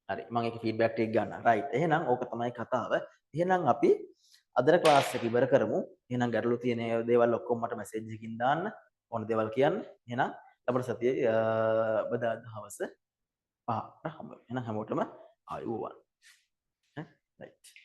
හරි. මම ඒකේ ෆීඩ්බැක් ටික ගන්නවා. රයිට්. එහෙනම් ඕක තමයි කතාව. එහෙනම් අපි අදට ක්ලාස් එක ඉවර කරමු. එහෙනම් ගැටලු තියෙන දේවල් ඔක්කොම මට මැසේජ් එකකින් දාන්න. ඕන දේවල් කියන්න. එහෙනම් ලබන සතියේ බදාදා හවස 5ට හම්බ වෙමු. එහෙනම් හැමෝටම ආයුබෝවන්. right